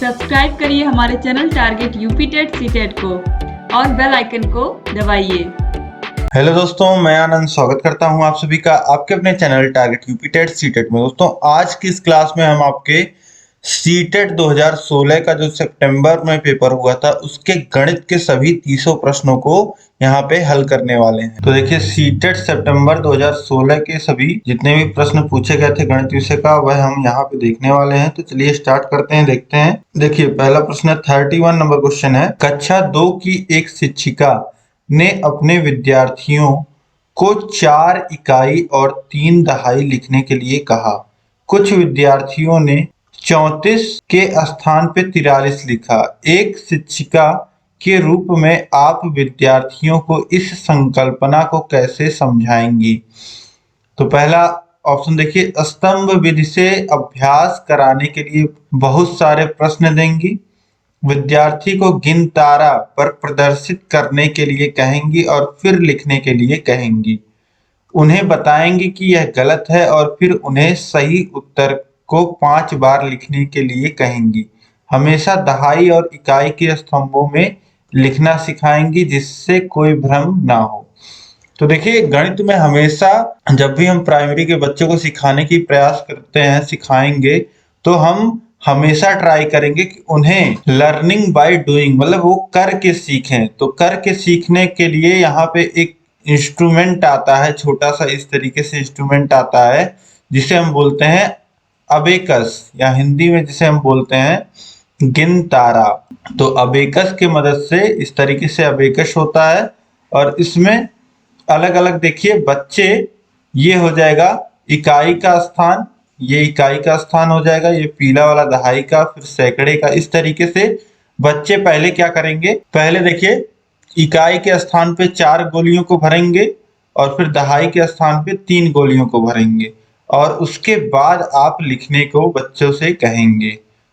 Subscribe करिए हमारे channel target UP TET CTET को और बेल आइकन को दबाइए। हेलो दोस्तों, मैं आनंद स्वागत करता हूं आप सभी का आपके अपने channel target UP TET CTET में। दोस्तों, आज की इस क्लास में हम आपके सीटेट 2016 का जो सितंबर में पेपर हुआ था उसके गणित के सभी 300 प्रश्नों को यहाँ पे हल करने वाले हैं। तो देखिए, सीटेट सितंबर 2016 के सभी जितने भी प्रश्न पूछे गए थे गणित विषय का वह हम यहाँ पे देखने वाले हैं। तो चलिए स्टार्ट करते हैं, देखते हैं। देखिए, पहला प्रश्न 31 नंबर क्वेश्चन है। कक्षा 2 की एक शिक्षिका ने अपने विद्यार्थियों को 4 इकाई और 3 दहाई लिखने के लिए कहा। कुछ विद्यार्थियों ने 34 के स्थान पे 43 लिखा। एक शिक्षिका के रूप में आप विद्यार्थियों को इस संकल्पना को कैसे समझाएंगी? तो पहला ऑप्शन देखिए, स्तंभ विधि से अभ्यास कराने के लिए बहुत सारे प्रश्न देंगी, विद्यार्थी को गिन तारा पर प्रदर्शित करने के लिए कहेंगी और फिर लिखने के लिए कहेंगी, उन्हें बताएंगी कि यह गलत है और फिर उन्हें सही उत्तर को 5 बार लिखने के लिए कहेंगी। हमेशा दहाई और इकाई के स्तंभों में लिखना सिखाएंगी जिससे कोई भ्रम ना हो। तो देखिए, गणित में हमेशा जब भी हम प्राइमरी के बच्चों को सिखाने की प्रयास करते हैं, सिखाएंगे, तो हम हमेशा ट्राई करेंगे कि उन्हें लर्निंग बाय डूइंग मतलब वो करके सीखें। तो करके सीखने के लिए यहाँ पे एक इंस्ट्रूमेंट आता है, छोटा सा इस तरीके से इंस्ट्रूमेंट आता है जिसे हम बोलते हैं अबेकस, या हिंदी में जिसे हम बोलते हैं गिन तारा। तो अबेकस की मदद से इस तरीके से अबेकस होता है और इसमें अलग अलग देखिए बच्चे, ये हो जाएगा इकाई का स्थान, ये इकाई का स्थान हो जाएगा, ये पीला वाला दहाई का, फिर सैकड़े का। इस तरीके से बच्चे पहले क्या करेंगे, पहले देखिए इकाई के स्थान पे 4 गोलियों को भरेंगे और फिर दहाई के स्थान पे 3 गोलियों को भरेंगे और उसके बाद आप लिखने को बच्चों से कहेंगे।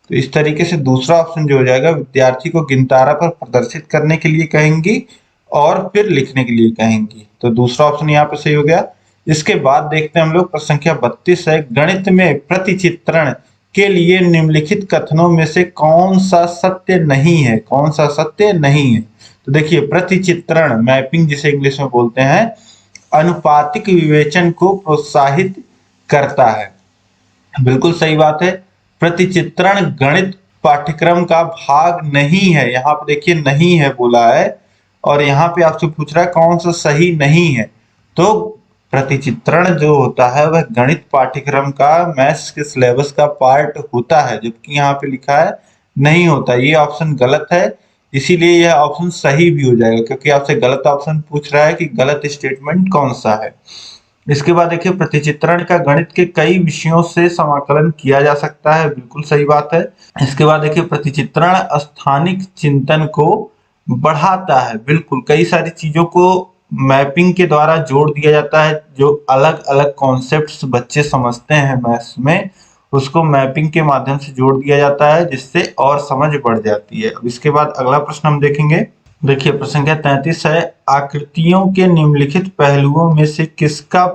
तो इस तरीके से दूसरा ऑप्शन जो हो जाएगा, विद्यार्थी को गिनतारा पर प्रदर्शित करने के लिए कहेंगी और फिर लिखने के लिए कहेंगी। तो दूसरा ऑप्शन यहाँ पे सही हो गया। इसके बाद देखते हैं हम लोग, प्रश्न संख्या 32 है। गणित में प्रतिचित्रण के लिए निम्नलिखित कथनों में से कौन सा सत्य नहीं है? कौन सा सत्य नहीं है? तो देखिए, प्रतिचित्रण मैपिंग जिसे इंग्लिश में बोलते हैं, अनुपातिक विवेचन को प्रोत्साहित करता है। बिल्कुल सही बात है। प्रतिचित्रण गणित पाठ्यक्रम का भाग नहीं है, यहाँ पे देखिए नहीं है बोला है और यहाँ पे आपसे पूछ रहा है कौन सा सही नहीं है। तो प्रतिचित्रण जो होता है वह गणित पाठ्यक्रम का, मैथ्स के सिलेबस का पार्ट होता है, जबकि यहाँ पे लिखा है नहीं होता। ये ऑप्शन गलत है, इसीलिए यह ऑप्शन सही भी हो जाएगा क्योंकि आपसे गलत ऑप्शन पूछ रहा है कि गलत स्टेटमेंट कौन सा है। इसके बाद देखिए, प्रतिचित्रण का गणित के कई विषयों से समाकलन किया जा सकता है। बिल्कुल सही बात है। इसके बाद देखिए, प्रतिचित्रण स्थानिक चिंतन को बढ़ाता है। बिल्कुल, कई सारी चीजों को मैपिंग के द्वारा जोड़ दिया जाता है। जो अलग अलग कॉन्सेप्ट्स बच्चे समझते हैं मैथ्स में, उसको मैपिंग के माध्यम से जोड़ दिया जाता है जिससे और समझ बढ़ जाती है। अब इसके बाद अगला प्रश्न हम देखेंगे। देखिए, प्रश्न संख्या 33 है। आकृतियों के निम्नलिखित पहलुओं में से किसका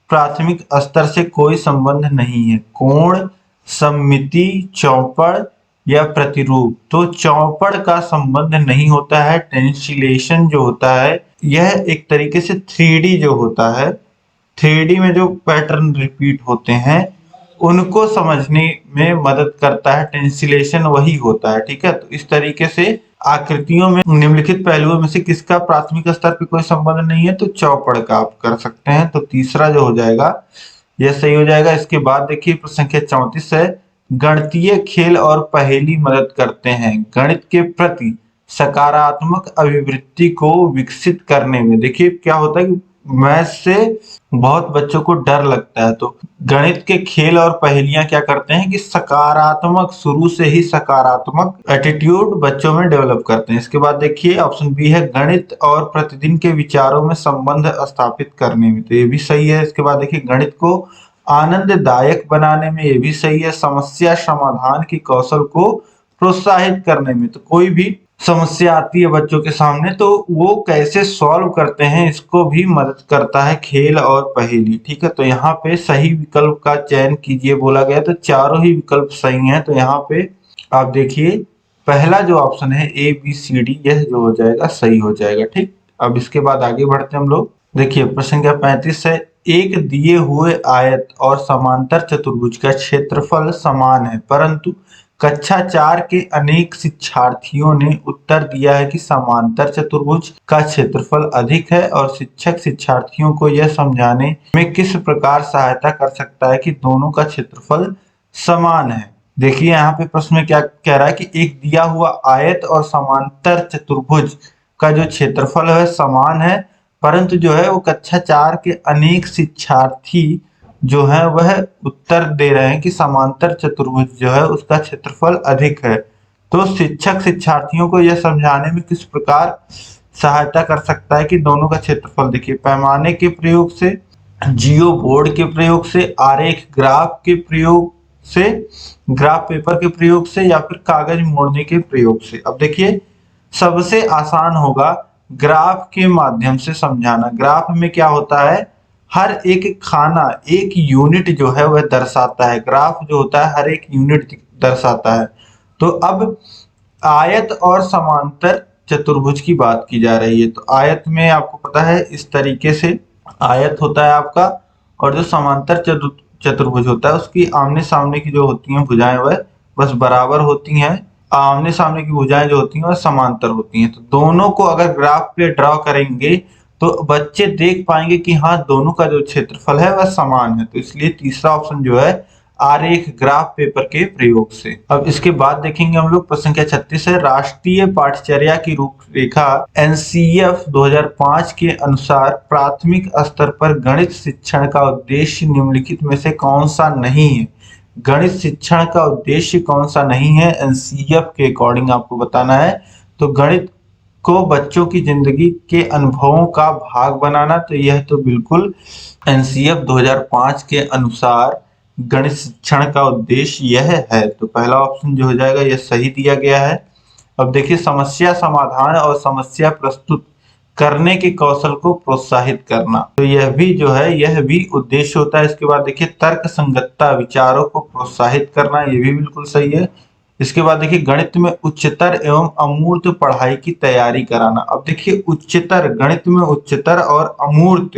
प्राथमिक स्तर से कोई संबंध नहीं है? कोण, सममिति, चौपड़ या प्रतिरूप? तो चौपड़ का संबंध नहीं होता है। टेंसिलेशन जो होता है यह एक तरीके से 3D जो होता है, 3D में जो पैटर्न रिपीट होते हैं उनको समझने में मदद करता है। टेंसिलेशन वही होता है, ठीक है। तो इस तरीके से आकृतियों में निम्नलिखित पहलुओं में से किसका प्राथमिक स्तर पे कोई संबंध नहीं है? तो चौपड़ का आप कर सकते हैं। तो तीसरा जो हो जाएगा यह सही हो जाएगा। इसके बाद देखिए, प्रश्न संख्या 34 है। गणितीय खेल और पहेली मदद करते हैं गणित के प्रति सकारात्मक अभिवृत्ति को विकसित करने में। देखिए, क्या होता है कि मैथ से बहुत बच्चों को डर लगता है, तो गणित के खेल और पहेलियां क्या करते हैं कि सकारात्मक, शुरू से ही सकारात्मक एटीट्यूड बच्चों में डेवलप करते हैं। इसके बाद देखिए, ऑप्शन बी है गणित और प्रतिदिन के विचारों में संबंध स्थापित करने में। तो ये भी सही है। इसके बाद देखिए, गणित को आनंददायक बनाने में, ये भी सही है। समस्या समाधान की कौशल को प्रोत्साहित करने में, तो कोई भी समस्या आती है बच्चों के सामने तो वो कैसे सॉल्व करते हैं इसको भी मदद करता है खेल और पहेली, ठीक है। तो यहाँ पे सही विकल्प का चयन कीजिए बोला गया, तो चारों ही विकल्प सही हैं। तो यहाँ पे आप देखिए पहला जो ऑप्शन है ए बी सी डी, यह जो हो जाएगा सही हो जाएगा। ठीक, अब इसके बाद आगे बढ़ते हैं हम लोग। देखिए प्रश्न संख्या 35 है, एक दिए हुए आयत और समांतर चतुर्भुज का क्षेत्रफल समान है, परंतु कक्षा 4 के अनेक शिक्षार्थियों ने उत्तर दिया है कि समांतर चतुर्भुज का क्षेत्रफल अधिक है, और शिक्षक शिक्षार्थियों को यह समझाने में किस प्रकार सहायता कर सकता है कि दोनों का क्षेत्रफल समान है। देखिए यहाँ पे प्रश्न में क्या कह रहा है कि एक दिया हुआ आयत और समांतर चतुर्भुज का जो क्षेत्रफल है समान है, परंतु जो है वो कक्षा 4 के अनेक शिक्षार्थी जो है वह उत्तर दे रहे हैं कि समांतर चतुर्भुज जो है उसका क्षेत्रफल अधिक है। तो शिक्षक शिक्षार्थियों को यह समझाने में किस प्रकार सहायता कर सकता है कि दोनों का क्षेत्रफल, देखिए पैमाने के प्रयोग से, जियो बोर्ड के प्रयोग से, आरेख ग्राफ के प्रयोग से, ग्राफ पेपर के प्रयोग से, या फिर कागज मोड़ने के प्रयोग से। अब देखिए सबसे आसान होगा ग्राफ के माध्यम से समझाना। ग्राफ में क्या होता है, हर एक खाना एक यूनिट जो है वह दर्शाता है। ग्राफ जो होता है हर एक यूनिट दर्शाता है। तो अब आयत और समांतर चतुर्भुज की बात की जा रही है। तो आयत में आपको पता है इस तरीके से आयत होता है आपका, और जो समांतर चतुर्भुज होता है उसकी आमने सामने की जो होती हैं भुजाएं वह बस बराबर होती हैं। आमने सामने की भुजाएं जो होती हैं वह समांतर होती हैं। तो दोनों को अगर ग्राफ पे ड्रॉ करेंगे तो बच्चे देख पाएंगे कि हाँ दोनों का जो क्षेत्रफल है वह समान है। तो इसलिए तीसरा ऑप्शन जो है आरेख ग्राफ पेपर के प्रयोग से। अब इसके बाद देखेंगे हम लोग प्रश्न संख्या 36 है, राष्ट्रीय पाठचर्या की रूपरेखा एनसीईएफ 2005 के अनुसार प्राथमिक स्तर पर गणित शिक्षण का उद्देश्य निम्नलिखित में से कौन सा नहीं है। गणित शिक्षण का उद्देश्य कौन सा नहीं है एनसीईएफ के अकॉर्डिंग आपको बताना है। तो गणित को बच्चों की जिंदगी के अनुभवों का भाग बनाना, तो यह तो बिल्कुल एनसीईएफ 2005 के अनुसार गणित शिक्षण का उद्देश्य यह है। तो पहला ऑप्शन जो हो जाएगा यह सही दिया गया है। अब देखिए समस्या समाधान और समस्या प्रस्तुत करने के कौशल को प्रोत्साहित करना, तो यह भी जो है यह भी उद्देश्य होता है। इसके बाद देखिए तर्क संगतता विचारों को प्रोत्साहित करना, यह भी बिल्कुल सही है। इसके बाद देखिए गणित में उच्चतर एवं अमूर्त पढ़ाई की तैयारी कराना। अब देखिए उच्चतर, गणित में उच्चतर और अमूर्त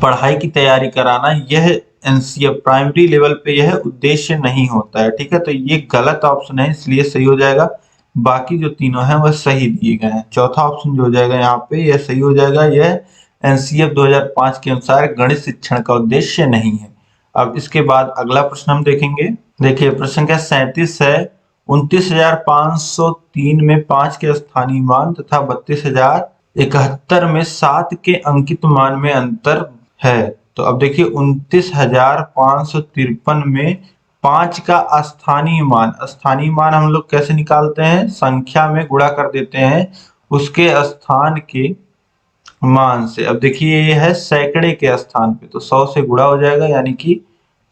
पढ़ाई की तैयारी कराना, यह एनसीईएफ प्राइमरी लेवल पे यह उद्देश्य नहीं होता है। ठीक है, तो ये गलत ऑप्शन है, इसलिए सही हो जाएगा। बाकी जो तीनों हैं वह सही दिए गए हैं। चौथा ऑप्शन जो हो जाएगा यहाँ पे यह सही हो जाएगा, यह एनसीईएफ 2005 के अनुसार गणित शिक्षण का उद्देश्य नहीं है। अब इसके बाद अगला प्रश्न हम देखेंगे। देखिए प्रश्न संख्या 37 है, 29,503 में 5 के स्थानीय मान तथा 32,071 में 7 के अंकित मान में अंतर है। तो अब देखिए 29,553 में 5 का स्थानीय मान हम लोग कैसे निकालते हैं, संख्या में गुणा कर देते हैं उसके स्थान के मान से। अब देखिए ये है सैकड़े के स्थान पे, तो 100 से गुणा हो जाएगा, यानी कि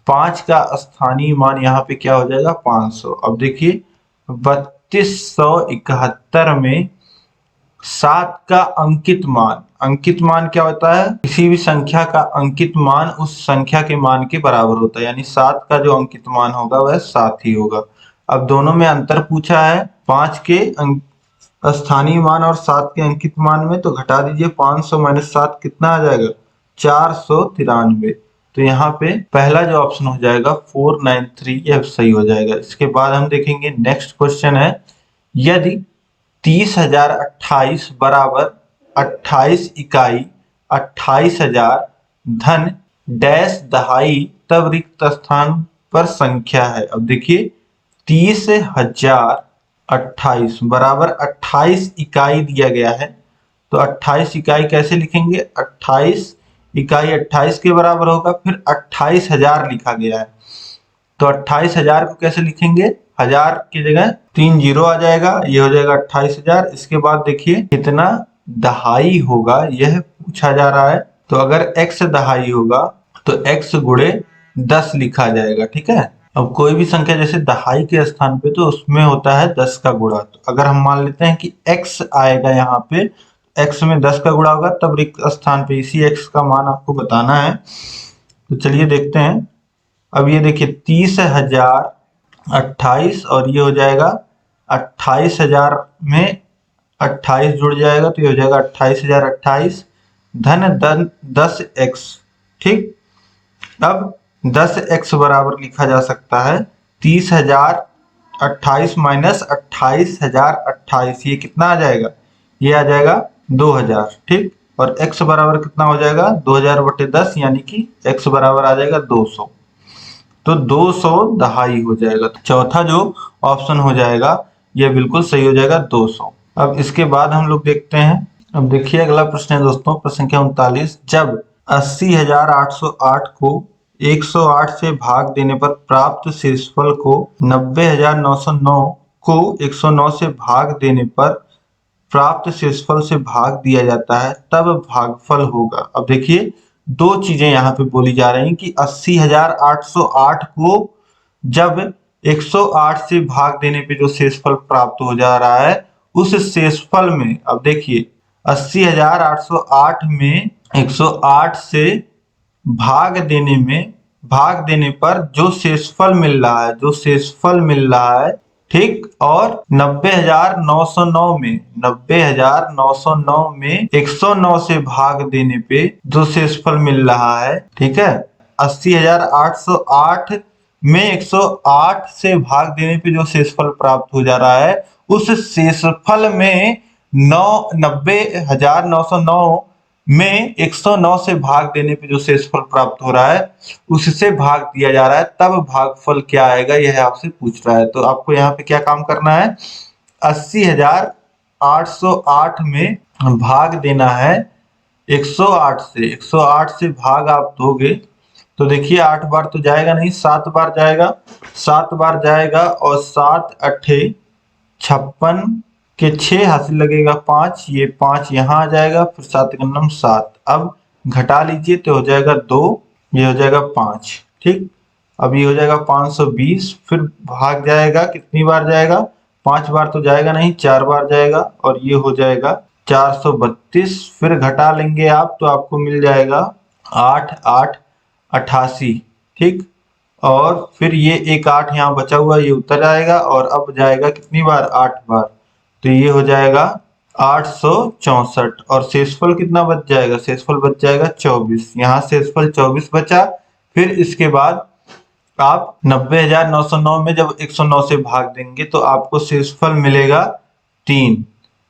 5 का स्थानीय मान यहाँ पे क्या हो जाएगा 500। अब देखिए 3271 में 7 का अंकित मान क्या होता है, किसी भी संख्या का अंकित मान उस संख्या के मान के बराबर होता है, यानी 7 का जो अंकित मान होगा वह 7 ही होगा। अब दोनों में अंतर पूछा है, 5 के स्थानीय मान और 7 के अंकित मान में, तो घटा दीजिए 500 माइनस 7 कितना आ जाएगा 493। तो यहाँ पे पहला जो ऑप्शन हो जाएगा 493, यह सही हो जाएगा। इसके बाद हम देखेंगे नेक्स्ट क्वेश्चन है, यदि 30,028 बराबर 28 इकाई 28,000 धन डैश दहाई तब रिक्त स्थान पर संख्या है। अब देखिए 30,028 बराबर 28 इकाई दिया गया है, तो 28 इकाई कैसे लिखेंगे, 28 इकाई 28 के बराबर होगा, फिर 28,000 लिखा गया है, तो 28,000 को कैसे लिखेंगे, 1000 की जगह 3 जीरो आ जाएगा, ये हो जाएगा 28,000। इसके बाद देखिए कितना दहाई होगा यह पूछा जा रहा है, तो अगर x दहाई होगा तो x गुणे 10 लिखा जाएगा। ठीक है, अब कोई भी संख्या जैसे दहाई के स्थान पे तो उसमें होता है 10 का गुणा। तो अगर हम मान लेते हैं कि x आएगा यहाँ पे, x में 10 का गुणा होगा, तब रिक्त स्थान पे इसी x का मान आपको बताना है। तो चलिए देखते हैं। अब ये देखिए 30,028 और ये हो जाएगा 28,000 में 28 जुड़ जाएगा तो ये हो जाएगा 28,028 धन धन 10x। ठीक, अब 10x बराबर लिखा जा सकता है 30,028 माइनस 28,028। ये कितना आ जाएगा? ये आ जाएगा 2000। ठीक, और x बराबर कितना हो जाएगा? 2000 बटे 10 यानी कि x बराबर आ जाएगा 200। तो 200 दहाई हो जाएगा। तो चौथा जो ऑप्शन हो जाएगा ये बिल्कुल सही हो जाएगा 200। अब इसके बाद हम लोग देखते हैं। अब देखिए अगला प्रश्न है दोस्तों, प्रश्न संख्या 39। जब 80,808 को 108 से भाग देने पर प्राप्त शेषफल को 90,909 को 109 से भाग देने पर प्राप्त शेषफल से भाग दिया जाता है, तब भागफल होगा। अब देखिए दो चीजें यहाँ पे बोली जा रही हैं कि 80,808 को जब 108 से भाग देने पे जो शेषफल प्राप्त हो जा रहा है, उस शेषफल में अब देखिए 80,808 में 108 से भाग देने पर जो शेषफल मिल रहा है, ठीक, और 90,909 में 109 से भाग देने पे जो शेषफल मिल रहा है, ठीक है। 80,808 में 108 से भाग देने पे जो शेषफल प्राप्त हो जा रहा है, उस शेषफल में 90,909 में 109 से भाग देने पे जो शेषफल प्राप्त हो रहा है, उससे भाग दिया जा रहा है, तब भागफल क्या आएगा, यह आपसे पूछ रहा है। तो आपको यहाँ पे क्या काम करना है? 80,808 में भाग देना है 108 से। 108 से भाग आप दोगे तो देखिए 8 बार तो जाएगा नहीं, 7 बार जाएगा। 7 बार जाएगा और 7 अट्ठे 56 के 6 हासिल लगेगा 5, ये 5 यहाँ आ जाएगा, फिर 7 गन्नम 7। अब घटा लीजिए तो हो जाएगा 2, ये हो जाएगा 5। ठीक, अब ये हो जाएगा 520। फिर भाग जाएगा, कितनी बार जाएगा? 5 बार तो जाएगा नहीं, 4 बार जाएगा, और ये हो जाएगा 432। फिर घटा लेंगे आप तो आपको मिल जाएगा 8 8 88। ठीक, और फिर ये एक 8 यहाँ बचा हुआ, ये उतर आएगा, और अब जाएगा कितनी बार? 8 बार, तो ये हो जाएगा 864। और शेषफल कितना बच जाएगा? शेषफल बच जाएगा 24। यहाँ शेषफल 24 बचा। फिर इसके बाद आप 90,909 में जब 109 से भाग देंगे तो आपको शेषफल मिलेगा 3।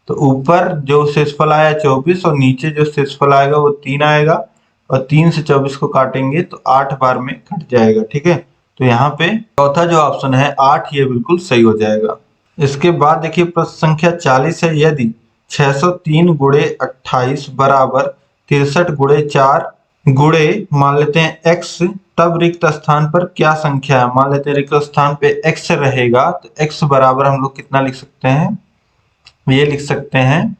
तो ऊपर जो शेषफल आया 24 और नीचे जो शेषफल आएगा वो 3 आएगा, और 3 से 24 को काटेंगे तो 8 बार में कट जाएगा। ठीक है, तो यहाँ पे चौथा जो ऑप्शन है 8, ये बिल्कुल सही हो जाएगा। इसके बाद देखिए प्रश्न संख्या 40 है। यदि 603 गुणे 28 बराबर 63 गुणे 4 गुणे मान लेते हैं x, तब रिक्त स्थान पर क्या संख्या है? मान लेते हैं रिक्त स्थान पे x रहेगा, तो x बराबर हम लोग कितना लिख सकते हैं? ये लिख सकते हैं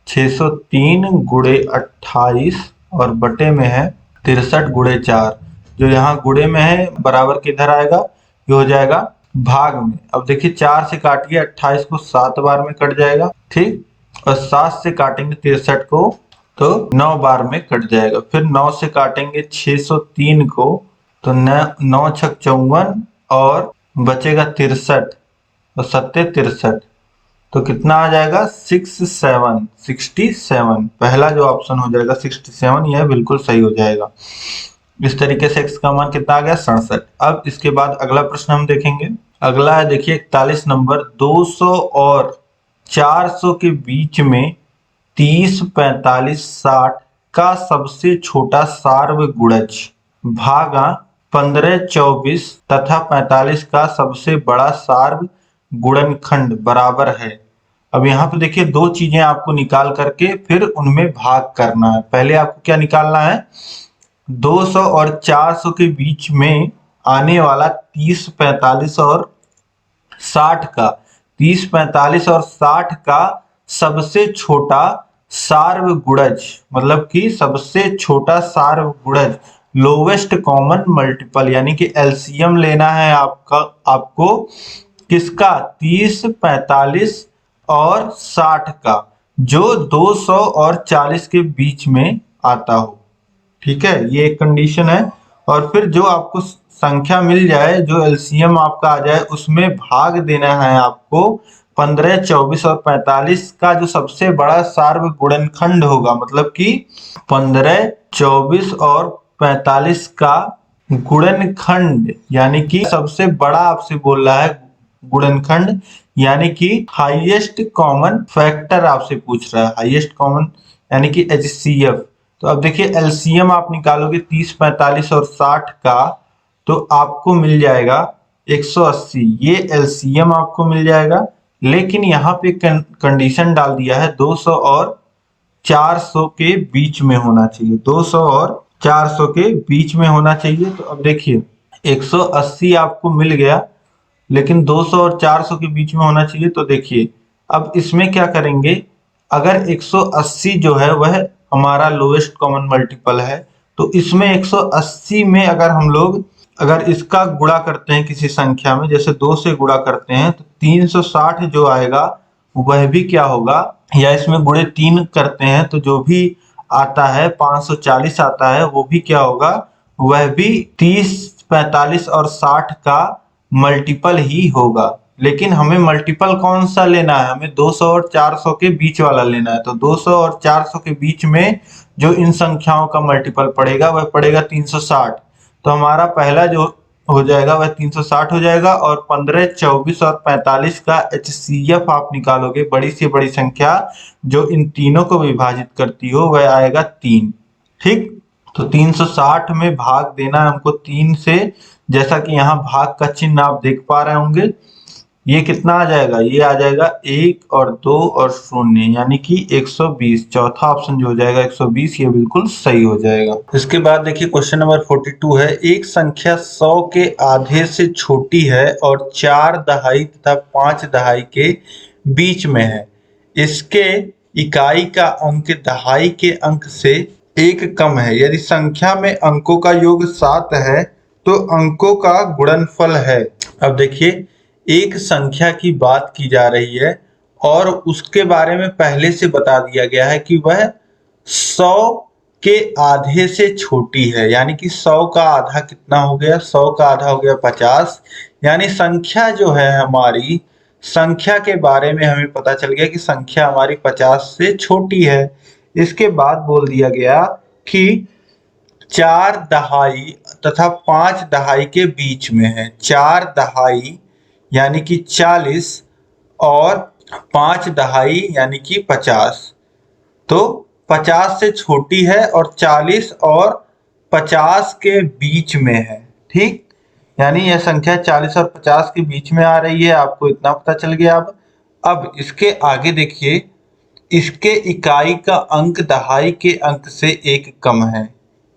603 गुणे 28 और बटे में है 63 गुणे 4। जो यहाँ गुणे में है बराबर किधर आएगा? ये हो जाएगा भाग में। अब देखिए 4 से काटिए 28 को 7 बार में कट जाएगा। ठीक, और 7 से काटेंगे 63 को तो 9 बार में कट जाएगा। फिर 9 से काटेंगे 603 को तो 9 छक 54 और बचेगा 63 और 7 63, तो कितना आ जाएगा? 67। पहला जो ऑप्शन हो जाएगा 67, यह बिल्कुल सही हो जाएगा। इस तरीके से x का मान कितना आ गया? 67। अब इसके बाद अगला प्रश्न हम देखेंगे। अगला है देखिए 41 नंबर। 200 और 400 के बीच में 30, 45, 60 का सबसे छोटा सार्वगुणज भागा 15, 24 तथा 45 का सबसे बड़ा सार्वगुणनखंड बराबर है। अब यहाँ पे देखिए दो चीजें आपको निकाल करके फिर उनमें भाग करना है। पहले आपको क्या निकालना है? 200 और 400 के बीच में आने वाला 30, 45 और 60 का 30, 45 और 60 का सबसे छोटा सार्वगुणज, मतलब कि सबसे छोटा सार्वगुणज, लोवेस्ट कॉमन मल्टीपल, यानी कि एलसीएम लेना है आपको किसका? 30, 45 और 60 का, जो 200 और 40 के बीच में आता हो। ठीक है, ये एक कंडीशन है। और फिर जो आपको संख्या मिल जाए, जो एलसीएम आपका आ जाए, उसमें भाग देना है आपको 15, 24 और 45 का जो सबसे बड़ा सार्व गुणनखंड होगा, मतलब कि 15, 24 और 45 का गुणनखंड, यानी कि सबसे बड़ा आपसे बोल रहा है गुणनखंड, यानी कि हाईएस्ट कॉमन फैक्टर आपसे पूछ रहा है, हाईएस्ट कॉमन यानी कि HCF। तो अब देखिए एलसीएम आप निकालोगे 30, 45 और 60 का, तो आपको मिल जाएगा 180। ये एलसीएम आपको मिल जाएगा, लेकिन यहाँ पे कंडीशन डाल दिया है 200 और 400 के बीच में होना चाहिए, 200 और 400 के बीच में होना चाहिए। तो अब देखिए 180 आपको मिल गया, लेकिन 200 और 400 के बीच में होना चाहिए। तो देखिए अब इसमें क्या करेंगे, अगर 180 जो है वह हमारा लोएस्ट कॉमन मल्टीपल है, तो इसमें 180 में अगर हम लोग अगर इसका गुणा करते हैं किसी संख्या में, जैसे 2 से गुणा करते हैं, तो 360 जो आएगा वह भी क्या होगा, या इसमें गुणे 3 करते हैं तो जो भी आता है 540 आता है, वो भी क्या होगा, वह भी 30, 45 और 60 का मल्टीपल ही होगा। लेकिन हमें मल्टीपल कौन सा लेना है, हमें 200 और 400 के बीच वाला लेना है। तो 200 और 400 के बीच में जो इन संख्याओं का मल्टीपल पड़ेगा वह पड़ेगा 360। तो हमारा पहला जो हो जाएगा वह 360 हो जाएगा, और 15, 24 और 45 का HCF आप निकालोगे, बड़ी से बड़ी संख्या जो इन तीनों को विभाजित करती हो वह आएगा 3। ठीक, तो 360 में भाग देना है हमको 3 से, जैसा कि यहाँ भाग का चिन्ह आप देख पा रहे होंगे। ये कितना आ जाएगा, ये आ जाएगा 1 और 2 और 0, यानी कि 120। चौथा ऑप्शन जो हो जाएगा 120, ये बिल्कुल सही हो जाएगा। इसके बाद देखिए क्वेश्चन नंबर 42 है, एक संख्या 100 के आधे से छोटी है और 4 दहाई तथा 5 दहाई के बीच में है। इसके इकाई का अंक दहाई के अंक से 1 कम है। यदि संख्या में अंकों का योग 7 है तो अंकों का गुणनफल है। अब देखिए एक संख्या की बात की जा रही है और उसके बारे में पहले से बता दिया गया है कि वह 100 के आधे से छोटी है, यानी कि 100 का आधा कितना हो गया, 100 का आधा हो गया 50। यानी संख्या जो है हमारी, संख्या के बारे में हमें पता चल गया कि संख्या हमारी 50 से छोटी है। इसके बाद बोल दिया गया कि 4 दहाई तथा 5 दहाई के बीच में है। 4 दहाई यानी कि 40 और 5 दहाई यानी कि 50। तो 50 से छोटी है और 40 और 50 के बीच में है। ठीक, यानी यह संख्या 40 और 50 के बीच में आ रही है, आपको इतना पता चल गया। अब इसके आगे देखिए, इसके इकाई का अंक दहाई के अंक से 1 कम है।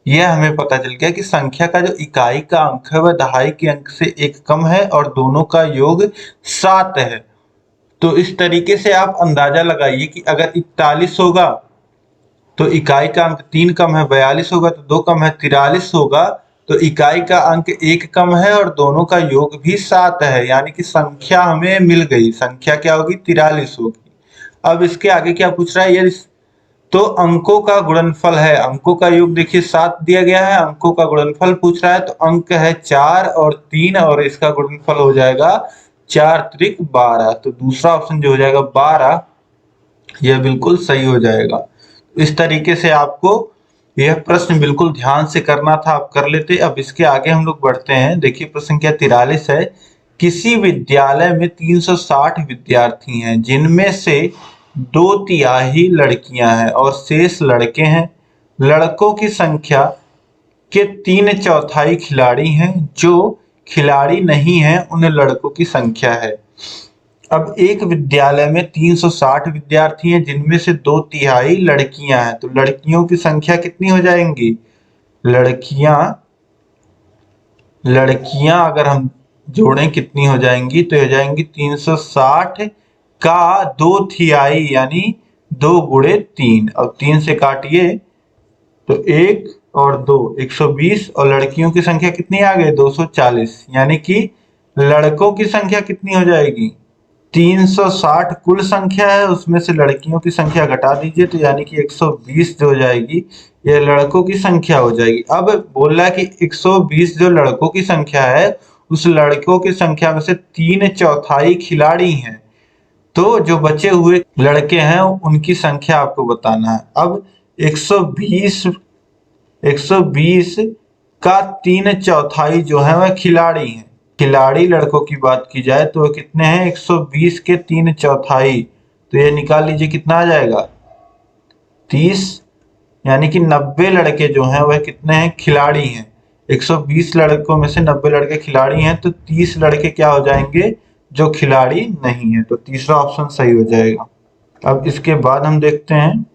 यह हमें पता चल गया कि संख्या का जो इकाई का अंक है वह दहाई के अंक से 1 कम है और दोनों का योग 7 है। तो इस तरीके से आप अंदाजा लगाइए कि अगर 41 होगा तो इकाई का अंक 3 कम है, 42 होगा तो 2 कम है, 43 होगा तो इकाई का अंक 1 कम है और दोनों का योग भी 7 है। यानी कि संख्या हमें मिल गई, संख्या क्या होगी, 43 होगी। अब इसके आगे क्या पूछ रहा है, ये तो अंकों का गुणनफल है। अंकों का योग देखिए 7 दिया गया है, अंकों का गुणनफल पूछ रहा है, तो अंक है 4 और 3 और इसका गुणनफल हो जाएगा 4 त्रिक 12। तो दूसरा ऑप्शन जो हो जाएगा 12, यह बिल्कुल सही हो जाएगा। इस तरीके से आपको यह प्रश्न बिल्कुल ध्यान से करना था, आप कर लेते। अब इसके आगे हम लोग बढ़ते हैं। देखिए प्रश्न संख्या 43 है, किसी विद्यालय में 360 विद्यार्थी हैं जिनमें से 2/3 लड़कियां हैं और शेष लड़के हैं। लड़कों की संख्या के 3/4 खिलाड़ी हैं, जो खिलाड़ी नहीं हैं उन लड़कों की संख्या है। अब एक विद्यालय में 360 विद्यार्थी हैं जिनमें से 2/3 लड़कियां हैं, तो लड़कियों की संख्या कितनी हो जाएंगी, लड़कियां अगर हम जोड़ें कितनी हो जाएंगी, तो हो जाएंगी 360 का 2/3 यानी 2 गुणे 3। अब 3 से काटिए तो 1 और 2 120 और लड़कियों की संख्या कितनी आ गई 240, यानी कि लड़कों की संख्या कितनी हो जाएगी 360 कुल संख्या है, उसमें से लड़कियों की संख्या घटा दीजिए तो यानी कि 120 जो हो जाएगी यह लड़कों की संख्या हो जाएगी। अब बोल रहा है कि 120 जो लड़कों की संख्या है, उस लड़कों की संख्या में से 3/4 खिलाड़ी हैं, तो जो बचे हुए लड़के हैं उनकी संख्या आपको बताना है। अब 120 का 3/4 जो है वह खिलाड़ी हैं। खिलाड़ी लड़कों की बात की जाए तो वह कितने हैं, 120 के 3/4, तो ये निकाल लीजिए कितना आ जाएगा, 30, यानी कि 90 लड़के जो हैं वह कितने हैं, खिलाड़ी हैं। 120 लड़कों में से 90 लड़के खिलाड़ी हैं, तो 30 लड़के क्या हो जाएंगे, जो खिलाड़ी नहीं है। तो तीसरा ऑप्शन सही हो जाएगा। अब इसके बाद हम देखते हैं,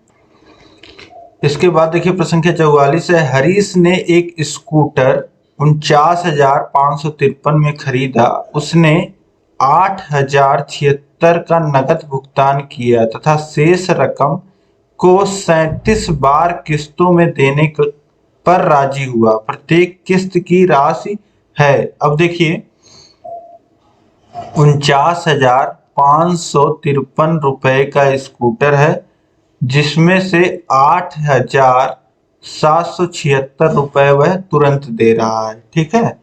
इसके बाद देखिए प्रश्न संख्या 44 है। हरीश ने एक स्कूटर 49,553 में खरीदा। उसने 8,076 का नकद भुगतान किया तथा शेष रकम को 37 बार किस्तों में देने पर राजी हुआ। प्रत्येक किस्त की राशि है। अब देखिए 49,553 रुपए का स्कूटर है, जिसमें से 8,776 रुपए वह तुरंत दे रहा है। ठीक है।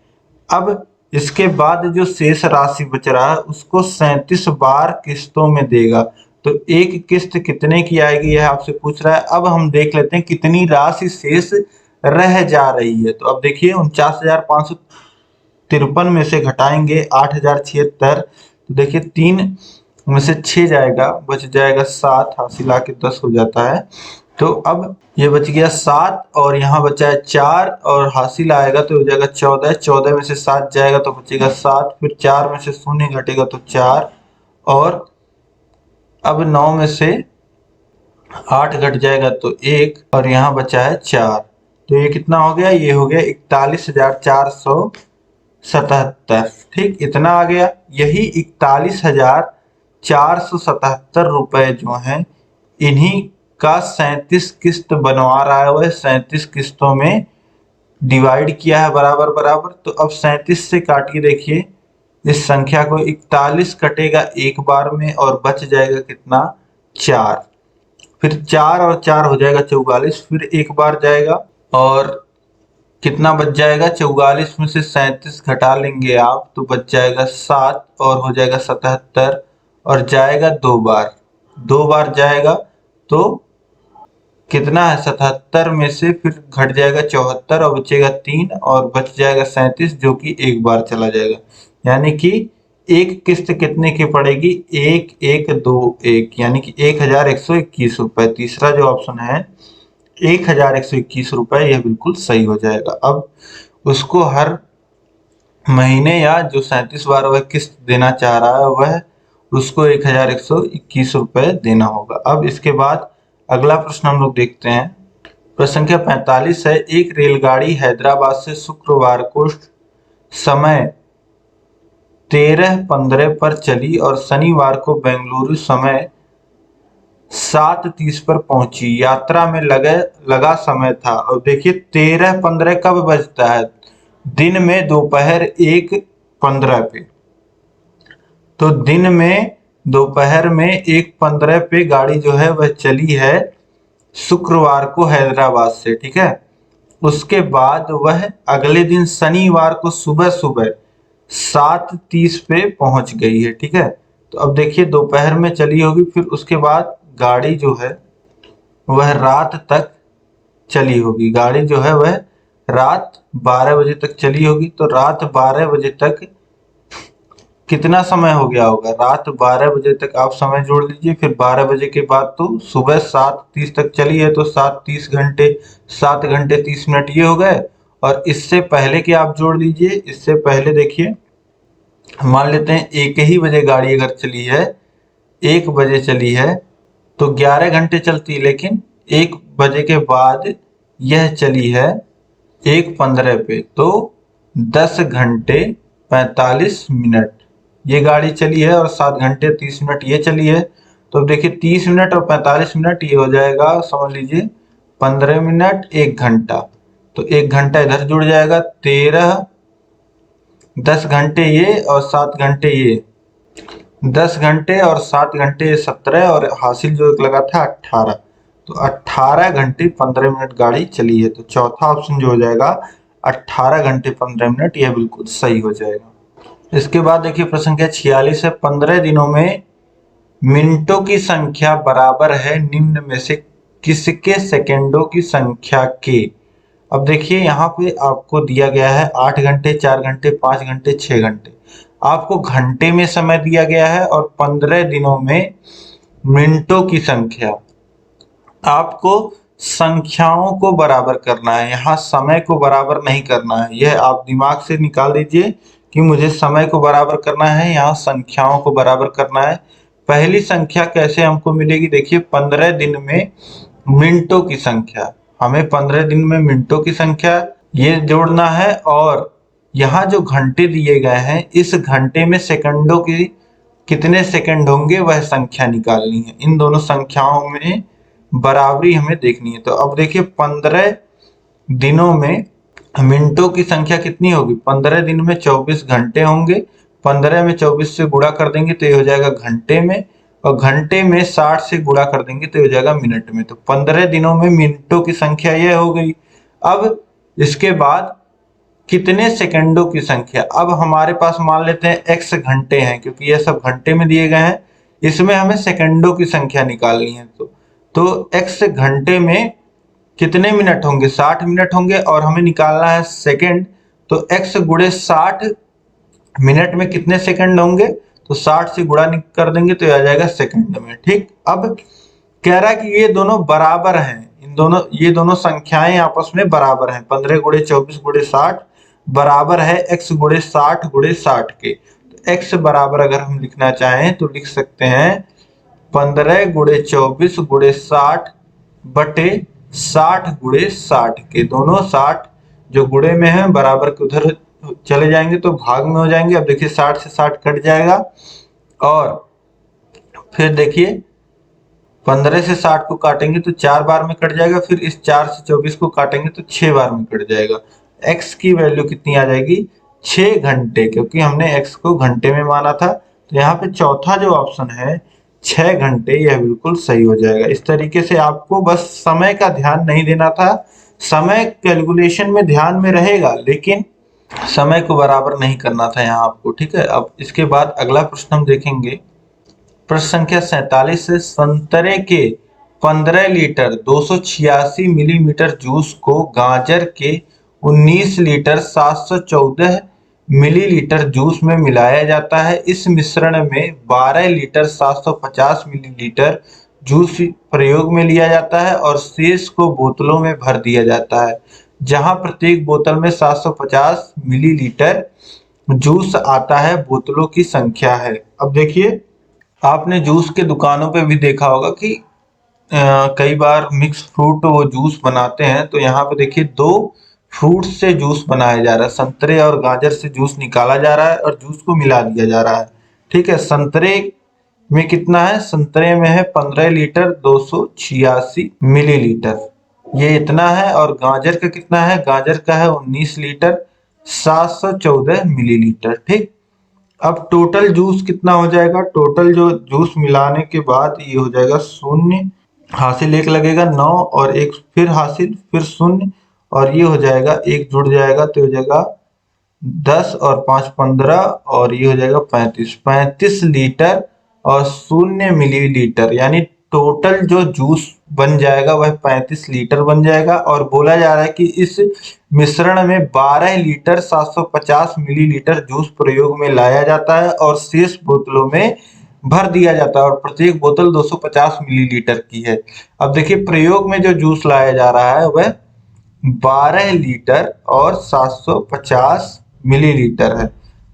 अब इसके बाद जो शेष राशि बच रहा है उसको 37 बार किस्तों में देगा। तो एक किस्त कितने की आएगी यह आपसे पूछ रहा है। अब हम देख लेते हैं कितनी राशि शेष रह जा रही है। तो अब देखिए 49,553 में से घटाएंगे 8,076, तो देखिए 3 में से 6 जाएगा, बच जाएगा 7, हासिल आके 10 हो जाता है। तो अब ये बच गया 7 और यहाँ बचा है 4 और हासिल आएगा तो हो जाएगा 14। 14 में से 7 जाएगा तो बचेगा 7, फिर 4 में से 0 घटेगा तो 4, और अब 9 में से 8 घट जाएगा तो 1, और यहाँ बचा है 4। तो ये कितना हो गया, ये हो गया 41,477। ठीक, इतना आ गया। यही 41,477 रुपए जो हैं, इन्हीं का 37 किस्त बनवा रहा है। वह 37 किस्तों में डिवाइड किया है बराबर बराबर। तो अब 37 से काटिए, देखिए इस संख्या को, 41 कटेगा एक बार में और बच जाएगा कितना, 4। फिर 4 और 4 हो जाएगा 44, फिर एक बार जाएगा और कितना बच जाएगा, 44 में से 37 घटा लेंगे आप तो बच जाएगा 7 और हो जाएगा 77, और जाएगा 2 बार, 2 बार जाएगा तो कितना है, 77 में से फिर घट जाएगा 74 और बचेगा 3 और बच जाएगा 37, जो कि एक बार चला जाएगा। यानी कि एक किस्त कितने की पड़ेगी, 1121, यानी कि 1,121 रुपए। तीसरा जो ऑप्शन है 1,121 रुपए, यह बिल्कुल सही हो जाएगा। अब उसको हर महीने या जो 37 बार वह किस्त देना चाह रहा है वह उसको 1,121 रुपए देना होगा। अब इसके बाद अगला प्रश्न हम लोग देखते हैं। प्रश्न संख्या 45 है। एक रेलगाड़ी हैदराबाद से शुक्रवार को समय 13:15 पर चली और शनिवार को बेंगलुरु समय 7:30 पर पहुंची। यात्रा में लगा समय था। और देखिए 13:15 कब बजता है, दिन में दोपहर 1:15 पे। तो दिन में दोपहर में 1:15 पे गाड़ी जो है वह चली है शुक्रवार को हैदराबाद से। ठीक है। उसके बाद वह अगले दिन शनिवार को सुबह सुबह 7:30 पे पहुंच गई है। ठीक है। तो अब देखिए दोपहर में चली होगी, फिर उसके बाद गाड़ी जो है वह रात तक चली होगी। गाड़ी जो है वह रात 12 बजे तक चली होगी। तो रात 12 बजे तक कितना समय हो गया होगा, रात 12 बजे तक आप समय जोड़ लीजिए। फिर 12 बजे के बाद तो सुबह 7:30 तक चली है, तो 7 घंटे 30 मिनट ये हो गए। और इससे पहले के आप जोड़ लीजिए। इससे पहले देखिए, मान लेते हैं 1 ही बजे गाड़ी अगर चली है, 1 बजे चली है तो 11 घंटे चलती, लेकिन 1 बजे के बाद यह चली है 1:15 पे, तो 10 घंटे 45 मिनट ये गाड़ी चली है और 7 घंटे 30 मिनट ये चली है। तो अब देखिए 30 मिनट और 45 मिनट ये हो जाएगा, समझ लीजिए 15 मिनट 1 घंटा। तो 1 घंटा इधर जुड़ जाएगा, 13, 10 घंटे ये और 7 घंटे ये, 10 घंटे और 7 घंटे 17, और हासिल जो लगा था 18। तो 18 घंटे 15 मिनट गाड़ी चली है। तो चौथा ऑप्शन जो हो जाएगा 18 घंटे 15 मिनट, यह बिल्कुल सही हो जाएगा। इसके बाद देखिए प्रश्न संख्या 46 है। 15 दिनों में मिनटों की संख्या बराबर है निम्न में से किसके सेकंडों की संख्या के। अब देखिए यहाँ पे आपको दिया गया है 8 घंटे, 4 घंटे, 5 घंटे, 6 घंटे। आपको घंटे में समय दिया गया है और 15 दिनों में मिनटों की संख्या। आपको संख्याओं को बराबर करना है, यहाँ समय को बराबर नहीं करना है। यह आप दिमाग से निकाल दीजिए कि मुझे समय को बराबर करना है, यहाँ संख्याओं को बराबर करना है। पहली संख्या कैसे हमको मिलेगी, देखिए 15 दिन में मिनटों की संख्या, हमें 15 दिन में मिनटों की संख्या ये जोड़ना है, और यहाँ जो घंटे दिए गए हैं इस घंटे में सेकंडों की कितने सेकंड होंगे वह संख्या निकालनी है। इन दोनों संख्याओं में बराबरी हमें देखनी है। तो अब देखिए 15 दिनों में मिनटों की संख्या कितनी होगी, 15 दिन में 24 घंटे होंगे। 15 में 24 से गुणा कर देंगे तो ये हो जाएगा घंटे में, और घंटे में 60 से गुणा कर देंगे तो ये हो जाएगा मिनट में। तो 15 दिनों में मिनटों की संख्या यह हो गई। अब इसके बाद कितने सेकंडों की संख्या, अब हमारे पास मान लेते हैं x घंटे हैं, क्योंकि ये सब घंटे में दिए गए हैं, इसमें हमें सेकंडों की संख्या निकालनी है। तो x घंटे में कितने मिनट होंगे, 60 मिनट होंगे, और हमें निकालना है सेकंड। तो x गुणे 60 मिनट में कितने सेकंड होंगे, तो 60 से गुणा कर देंगे तो आ जाएगा सेकंड में। ठीक, अब कह रहा है कि ये दोनों बराबर हैं, ये दोनों संख्याएं आपस में बराबर हैं। 15 गुणे 24 गुणे 60 बराबर है x गुणे 60 गुणे 60 के। तो x बराबर अगर हम लिखना चाहें तो लिख सकते हैं 15 गुणे 24 गुणे 60 बटे 60 गुणे 60 के। दोनों 60 जो गुणे में है बराबर के उधर चले जाएंगे तो भाग में हो जाएंगे। अब देखिए 60 से 60 कट जाएगा, और फिर देखिए 15 से 60 को काटेंगे तो 4 बार में कट जाएगा, फिर इस 4 से 24 को काटेंगे तो 6 बार में कट जाएगा। x की वैल्यू कितनी आ जाएगी, 6 घंटे, क्योंकि हमने x को घंटे में माना था। तो यहाँ पे चौथा जो ऑप्शन है 6 घंटे, यह बिल्कुल सही हो जाएगा। इस तरीके से आपको बस समय का ध्यान नहीं देना था, समय कैलकुलेशन में ध्यान में रहेगा लेकिन समय को बराबर नहीं करना था यहाँ आपको। ठीक है, अब इसके बाद अगला प्रश्न हम देखेंगे। प्रश्न संख्या 47 से संतरे के 15 लीटर 286 मिलीमीटर जूस को गाजर के 19 लीटर 714 मिलीलीटर जूस में मिलाया जाता है। इस मिश्रण में 12 लीटर 750 मिलीलीटर जूस प्रयोग में लिया जाता है और शेष को बोतलों में भर दिया जाता है, जहां प्रत्येक बोतल में 750 मिलीलीटर जूस आता है। बोतलों की संख्या है। अब देखिए आपने जूस के दुकानों पे भी देखा होगा कि कई बार मिक्स फ्रूट वो जूस बनाते हैं। तो यहाँ पे देखिए 2 फ्रूट से जूस बनाया जा रहा है, संतरे और गाजर से जूस निकाला जा रहा है और जूस को मिला दिया जा रहा है। ठीक है, संतरे में कितना है, संतरे में है 15 लीटर 286 मिलीलीटर, ये इतना है। और गाजर का कितना है, गाजर का है 19 लीटर 714 मिलीलीटर। ठीक, अब टोटल जूस कितना हो जाएगा, टोटल जो जूस मिलाने के बाद ये हो जाएगा 0, हासिल 1 लगेगा 9, और 1 फिर हासिल, फिर 0, और ये हो जाएगा 1 जुड़ जाएगा तो हो जाएगा 10 और 5 15, और ये हो जाएगा 35 लीटर और 0 मिलीलीटर, यानी टोटल जो जूस बन जाएगा वह 35 लीटर बन जाएगा। और बोला जा रहा है कि इस मिश्रण में 12 लीटर 750 मिलीलीटर जूस प्रयोग में लाया जाता है और शेष बोतलों में भर दिया जाता है, और प्रत्येक बोतल 250 मिलीलीटर की है। अब देखिए प्रयोग में जो जूस लाया जा रहा है वह 12 लीटर और 750 मिलीलीटर है।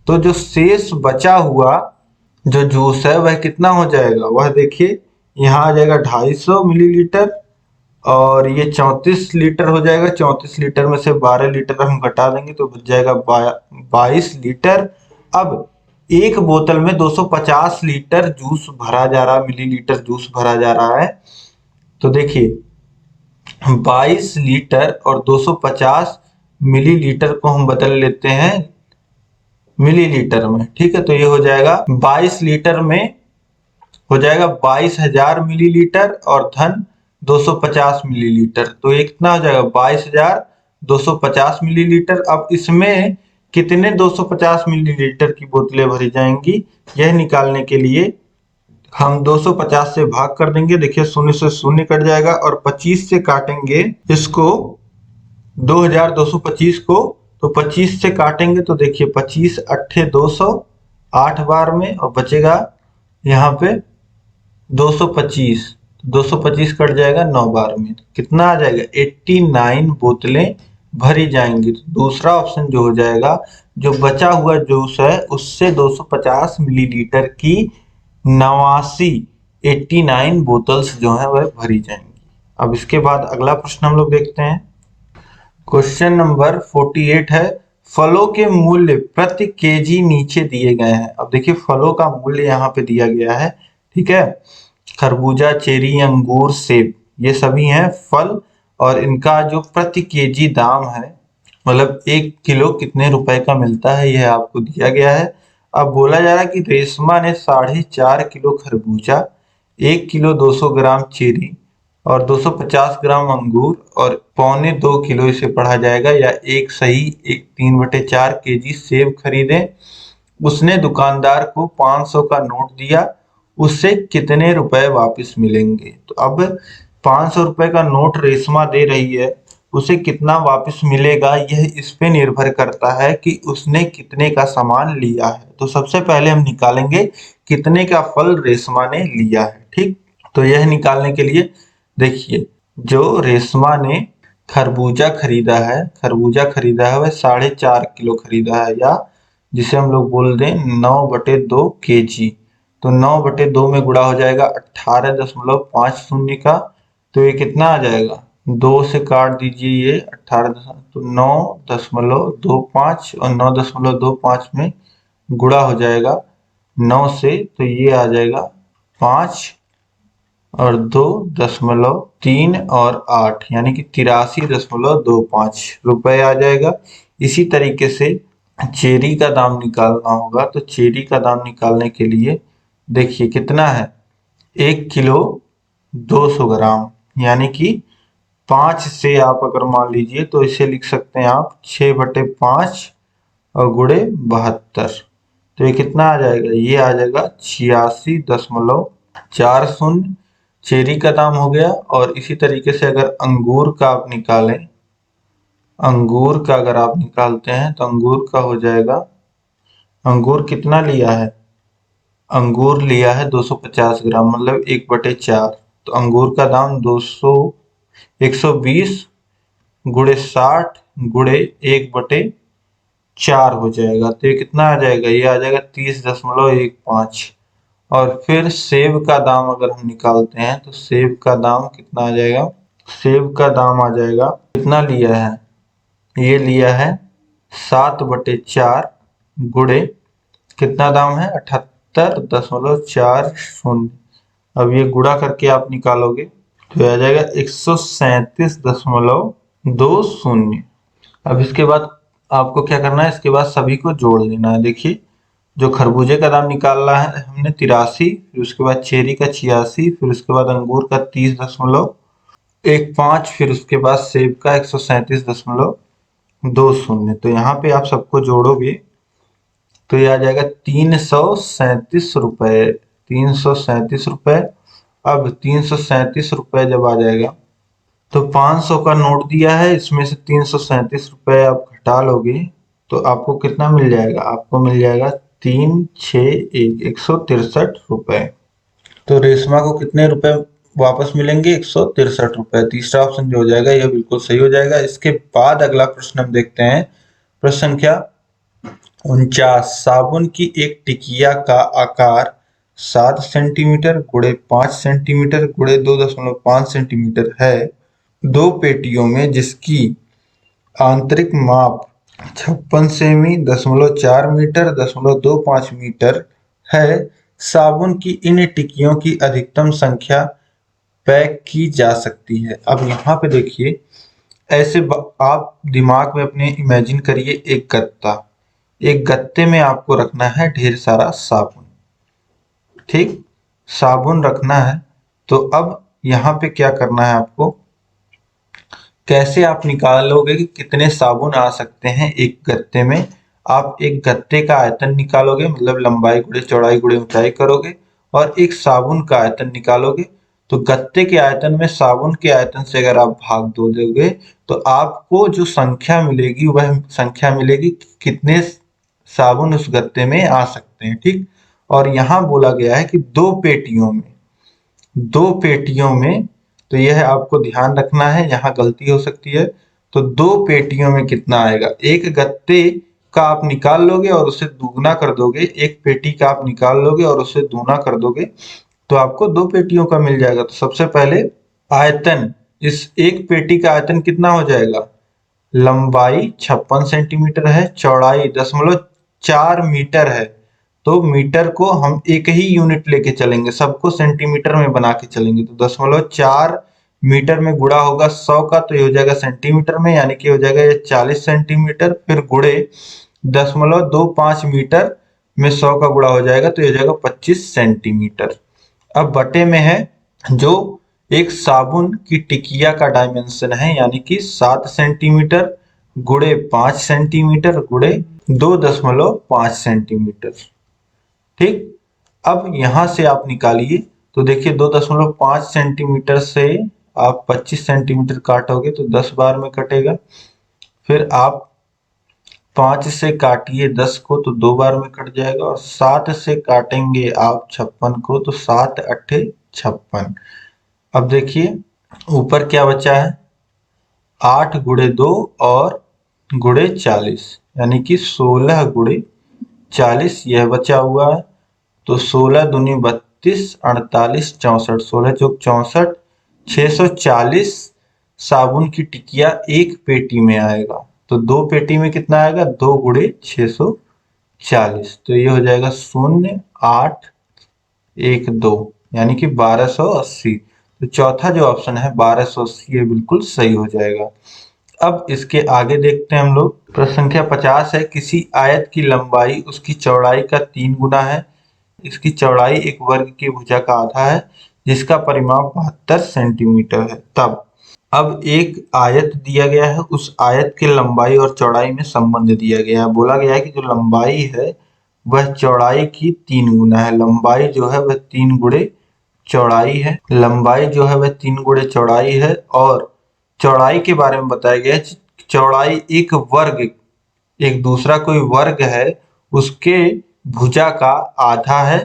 तो जो शेष बचा हुआ जो जूस है वह कितना हो जाएगा, वह देखिए यहाँ आ जाएगा 250 मिलीलीटर, और ये 34 लीटर हो जाएगा। 34 लीटर में से 12 लीटर हम घटा देंगे तो बच जाएगा 22 लीटर। अब एक बोतल में 250 लीटर जूस भरा जा रहा है, मिलीलीटर जूस भरा जा रहा है। तो देखिए 22 लीटर और 250 मिलीलीटर को हम बदल लेते हैं मिलीलीटर में। ठीक है, तो ये हो जाएगा 22 लीटर में हो जाएगा 22,000 मिलीलीटर और धन 250 मिलीलीटर, तो ये कितना हो जाएगा 22,250 मिलीलीटर। अब इसमें कितने 250 मिलीलीटर की बोतलें भरी जाएंगी यह निकालने के लिए हम 250 से भाग कर देंगे। देखिए शून्य से शून्य कट जाएगा और 25 से काटेंगे इसको, 2225 को। तो 25 से काटेंगे तो देखिए 25 अट्ठे 200, 8 बार में, और बचेगा यहाँ पे 225। 225 कट जाएगा 9 बार में, तो कितना आ जाएगा 89 बोतलें भरी जाएंगी। तो दूसरा ऑप्शन जो हो जाएगा, जो बचा हुआ जूस है उससे 250 मिलीलीटर की 89 89 बोतल्स जो है वह भरी जाएंगी। अब इसके बाद अगला प्रश्न हम लोग देखते हैं। क्वेश्चन नंबर 48 है, फलों के मूल्य प्रति केजी नीचे दिए गए हैं। अब देखिए फलों का मूल्य यहाँ पे दिया गया है, ठीक है। खरबूजा, चेरी, अंगूर, सेब, ये सभी हैं फल, और इनका जो प्रति केजी दाम है, मतलब 1 किलो कितने रुपए का मिलता है, यह आपको दिया गया है। अब बोला जा रहा है कि रेशमा ने 4.5 किलो खरबूजा, 1 किलो 200 ग्राम चेरी और 250 ग्राम अंगूर और 1.25 किलो इसे पढ़ा जाएगा या एक सही 3/4 केजी सेब खरीदे। उसने दुकानदार को 500 का नोट दिया, उससे कितने रुपए वापस मिलेंगे। तो अब 500 रुपए का नोट रेशमा दे रही है, उसे कितना वापस मिलेगा यह इस पे निर्भर करता है कि उसने कितने का सामान लिया है। तो सबसे पहले हम निकालेंगे कितने का फल रेशमा ने लिया है, ठीक। तो यह निकालने के लिए देखिए, जो रेशमा ने खरबूजा खरीदा है वह 4.5 किलो खरीदा है, या जिसे हम लोग बोल दें 9/2 केजी। तो 9/2 में गुणा हो जाएगा 18.50 का। तो ये कितना आ जाएगा, 2 से काट दीजिए ये 18, तो 9.25 और 9.25 में गुणा हो जाएगा 9 से, तो ये आ जाएगा 5 और 2.3 और 8, यानी कि 83.25 रुपए आ जाएगा। इसी तरीके से चेरी का दाम निकालना होगा। तो चेरी का दाम निकालने के लिए देखिए कितना है, 1 किलो 200 ग्राम, यानी कि 5 से आप अगर मान लीजिए तो इसे लिख सकते हैं आप 6/5 और गुणे 72। तो ये कितना आ जाएगा, ये आ जाएगा 86.40। चेरी का दाम हो गया। और इसी तरीके से अगर अंगूर का आप निकालें, अंगूर का अगर आप निकालते हैं तो अंगूर का हो जाएगा, अंगूर कितना लिया है, अंगूर लिया है 250 ग्राम, मतलब 1/4। तो अंगूर का दाम 120 गुणे 60 गुणे 1/4 हो जाएगा। तो ये कितना आ जाएगा, ये आ जाएगा 30.15। और फिर सेब का दाम अगर हम निकालते हैं तो सेब का दाम कितना आ जाएगा, सेब का दाम आ जाएगा, कितना लिया है, ये लिया है 7/4 गुणे कितना दाम है 78.40। अब ये गुणा करके आप निकालोगे तो आ जाएगा 137.20। अब इसके बाद आपको क्या करना है, इसके बाद सभी को जोड़ लेना है। देखिए जो खरबूजे का दाम निकालना है हमने 83, फिर उसके बाद चेरी का 86, फिर उसके बाद अंगूर का 30.15, फिर उसके बाद सेब का 137.20। तो यहाँ पे आप सबको जोड़ोगे तो ये आ जाएगा 337 रुपए, 337 रुपए। अब 337 रुपए जब आ जाएगा तो 500 का नोट दिया है, इसमें से 337 रुपए आप घटा लोगे तो आपको कितना मिल जाएगा, आपको मिल जाएगा 163 रुपए। तो रेशमा को कितने रुपए वापस मिलेंगे, 163 रुपए। तीसरा ऑप्शन जो हो जाएगा यह बिल्कुल सही हो जाएगा। इसके बाद अगला प्रश्न हम देखते हैं, प्रश्न संख्या 49। साबुन की एक टिकिया का आकार 7 सेंटीमीटर गुणे 5 सेंटीमीटर गुणे 2.5 सेंटीमीटर है। दो पेटियों में जिसकी आंतरिक माप 56 सेमी, 0.4 मीटर, 0.25 मीटर है। साबुन की इन टिकियों की अधिकतम संख्या पैक की जा सकती है। अब यहाँ पे देखिए, ऐसे आप दिमाग में अपने इमेजिन करिए एक गत्ता, एक गत्ते में आपको रखना है ढेर सारा साबुन, ठीक, साबुन रखना है। तो अब यहाँ पे क्या करना है आपको, कैसे आप निकालोगे कि कितने साबुन आ सकते हैं एक गत्ते में। आप एक गत्ते का आयतन निकालोगे, मतलब लंबाई गुणे चौड़ाई गुणे ऊंचाई करोगे, और एक साबुन का आयतन निकालोगे तो गत्ते के आयतन में साबुन के आयतन से अगर आप भाग दो दोगे तो आपको जो संख्या मिलेगी वह संख्या मिलेगी कि कितने साबुन उस गत्ते में आ सकते हैं। ठीक, और यहाँ बोला गया है कि दो पेटियों में, तो यह आपको ध्यान रखना है, यहाँ गलती हो सकती है। तो दो पेटियों में कितना आएगा, एक गत्ते का आप निकाल लोगे और उसे दुगना कर दोगे, एक पेटी का आप निकाल लोगे और उसे दूना कर दोगे तो आपको दो पेटियों का मिल जाएगा। तो सबसे पहले आयतन, इस एक पेटी का आयतन कितना हो जाएगा, लंबाई 56 सेंटीमीटर है, चौड़ाई 0.4 मीटर है। तो मीटर को हम एक ही यूनिट लेके चलेंगे, सबको सेंटीमीटर में बना के चलेंगे। तो 0.4 मीटर में गुणा होगा 100 का तो ये हो जाएगा सेंटीमीटर में, यानी कि हो जाएगा ये 40 सेंटीमीटर, फिर गुणे 0.25 मीटर में 100 का गुणा हो जाएगा तो ये हो जाएगा 25 सेंटीमीटर। अब बटे में है जो एक साबुन की टिकिया का डायमेंशन है, यानी कि 7 सेंटीमीटर गुणे 5 सेंटीमीटर गुणे 2.5 सेंटीमीटर। ठीक, अब यहां से आप निकालिए तो देखिए 2.5 सेंटीमीटर से आप 25 सेंटीमीटर काटोगे तो 10 बार में कटेगा, फिर आप 5 से काटिए 10 को तो 2 बार में कट जाएगा, और 7 से काटेंगे आप 56 को तो 7 अट्ठे 56। अब देखिए ऊपर क्या बचा है, 8 गुणे 2 और गुणे 40, यानी कि 16 गुणे 40 यह बचा हुआ है। तो 16 दूनी 32, 48 64, 16 चौक 64, 640 साबुन की टिकिया एक पेटी में आएगा। तो दो पेटी में कितना आएगा, 2 गुणे 640, तो ये हो जाएगा 0 8 1 2, यानी कि 1280। तो चौथा जो ऑप्शन है 1280 ये बिल्कुल सही हो जाएगा। अब इसके आगे देखते हैं हम लोग। प्रश्न संख्या 50 है, किसी आयत की लंबाई उसकी चौड़ाई का 3 गुना है, इसकी चौड़ाई एक वर्ग की भुजा का आधा है जिसका परिमाप 72 सेंटीमीटर है। तब अब एक आयत दिया गया है, उस आयत के लंबाई और चौड़ाई में संबंध दिया गया है। बोला गया है कि जो लंबाई है वह चौड़ाई की 3 गुना है, लंबाई जो है वह 3 गुणे चौड़ाई है, लंबाई जो है वह 3 गुणे चौड़ाई है, और चौड़ाई के बारे में बताया गया है, चौड़ाई एक वर्ग, एक दूसरा कोई वर्ग है उसके भुजा का आधा है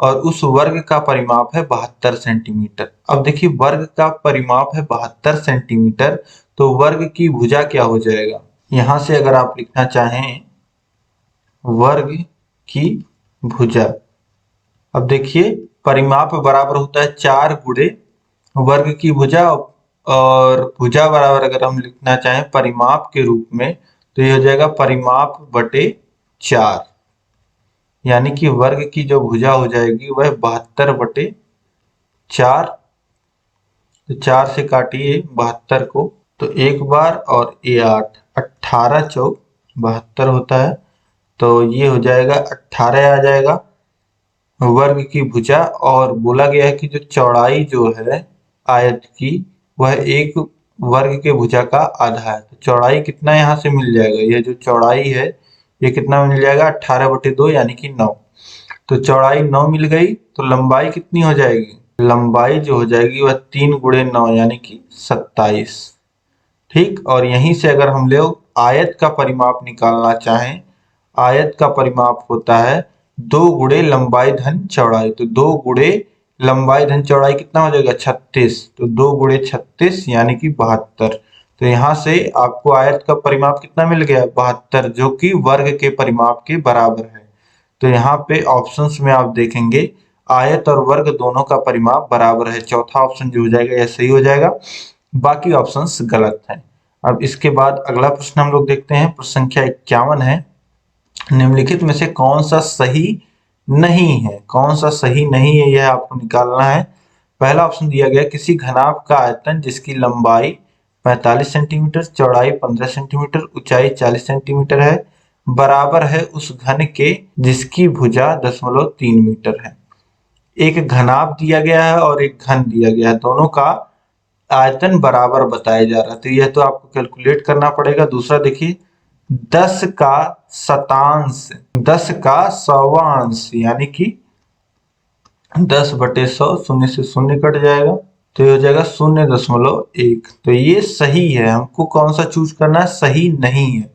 और उस वर्ग का परिमाप है 72 सेंटीमीटर। अब देखिए वर्ग का परिमाप है 72 सेंटीमीटर, तो वर्ग की भुजा क्या हो जाएगा, यहां से अगर आप लिखना चाहें वर्ग की भुजा, अब देखिए परिमाप बराबर होता है 4 गुणे वर्ग की भुजा, और भुजा बराबर अगर हम लिखना चाहें परिमाप के रूप में तो ये हो जाएगा परिमाप बटे 4, यानी कि वर्ग की जो भुजा हो जाएगी वह 72 बटे 4। तो 4 से काटिए 72 को तो एक बार और ये 8, 18 चौक 72 होता है, तो ये हो जाएगा 18 आ जाएगा वर्ग की भुजा। और बोला गया है कि जो चौड़ाई जो है आयत की वह एक वर्ग के भुजा का आधा है, तो चौड़ाई कितना यहाँ से मिल जाएगा, यह जो चौड़ाई है ये कितना मिल जाएगा 18 बटे 2 यानी कि 9। तो चौड़ाई 9 मिल गई, तो लंबाई कितनी हो जाएगी, लंबाई जो हो जाएगी वह 3 गुणे 9 यानी कि 27। ठीक, और यहीं से अगर हम लोग आयत का परिमाप निकालना चाहें, आयत का परिमाप होता है 2 गुणे लंबाई धन चौड़ाई, तो 2 गुणे लंबाई धन चौड़ाई कितना हो जाएगा 36, तो 2 गुणे 36 यानी कि 72। तो यहाँ से आपको आयत का परिमाप कितना मिल गया 72, जो कि वर्ग के परिमाप के बराबर है। तो यहाँ पे ऑप्शंस में आप देखेंगे आयत और वर्ग दोनों का परिमाप बराबर है, चौथा ऑप्शन जो हो जाएगा यह सही हो जाएगा, बाकी ऑप्शंस गलत हैं। अब इसके बाद अगला प्रश्न हम लोग देखते हैं, प्रश्न संख्या 51 है, निम्नलिखित में से कौन सा सही नहीं है, कौन सा सही नहीं है यह आपको निकालना है। पहला ऑप्शन दिया गया, किसी घनाभ का आयतन जिसकी लंबाई 45 सेंटीमीटर, चौड़ाई 15 सेंटीमीटर, ऊंचाई 40 सेंटीमीटर है, बराबर है उस घन के जिसकी भुजा 0.3 मीटर है। एक घनाभ दिया गया है और एक घन दिया गया है, दोनों का आयतन बराबर बताया जा रहा है, तो यह तो आपको कैलकुलेट करना पड़ेगा। दूसरा देखिए 10 का शतांश, 10 का सवांश यानी कि 10/100, शून्य से शून्य कट जाएगा तो ये हो जाएगा 0.1। तो ये सही है, हमको कौन सा चूज करना है, सही नहीं है,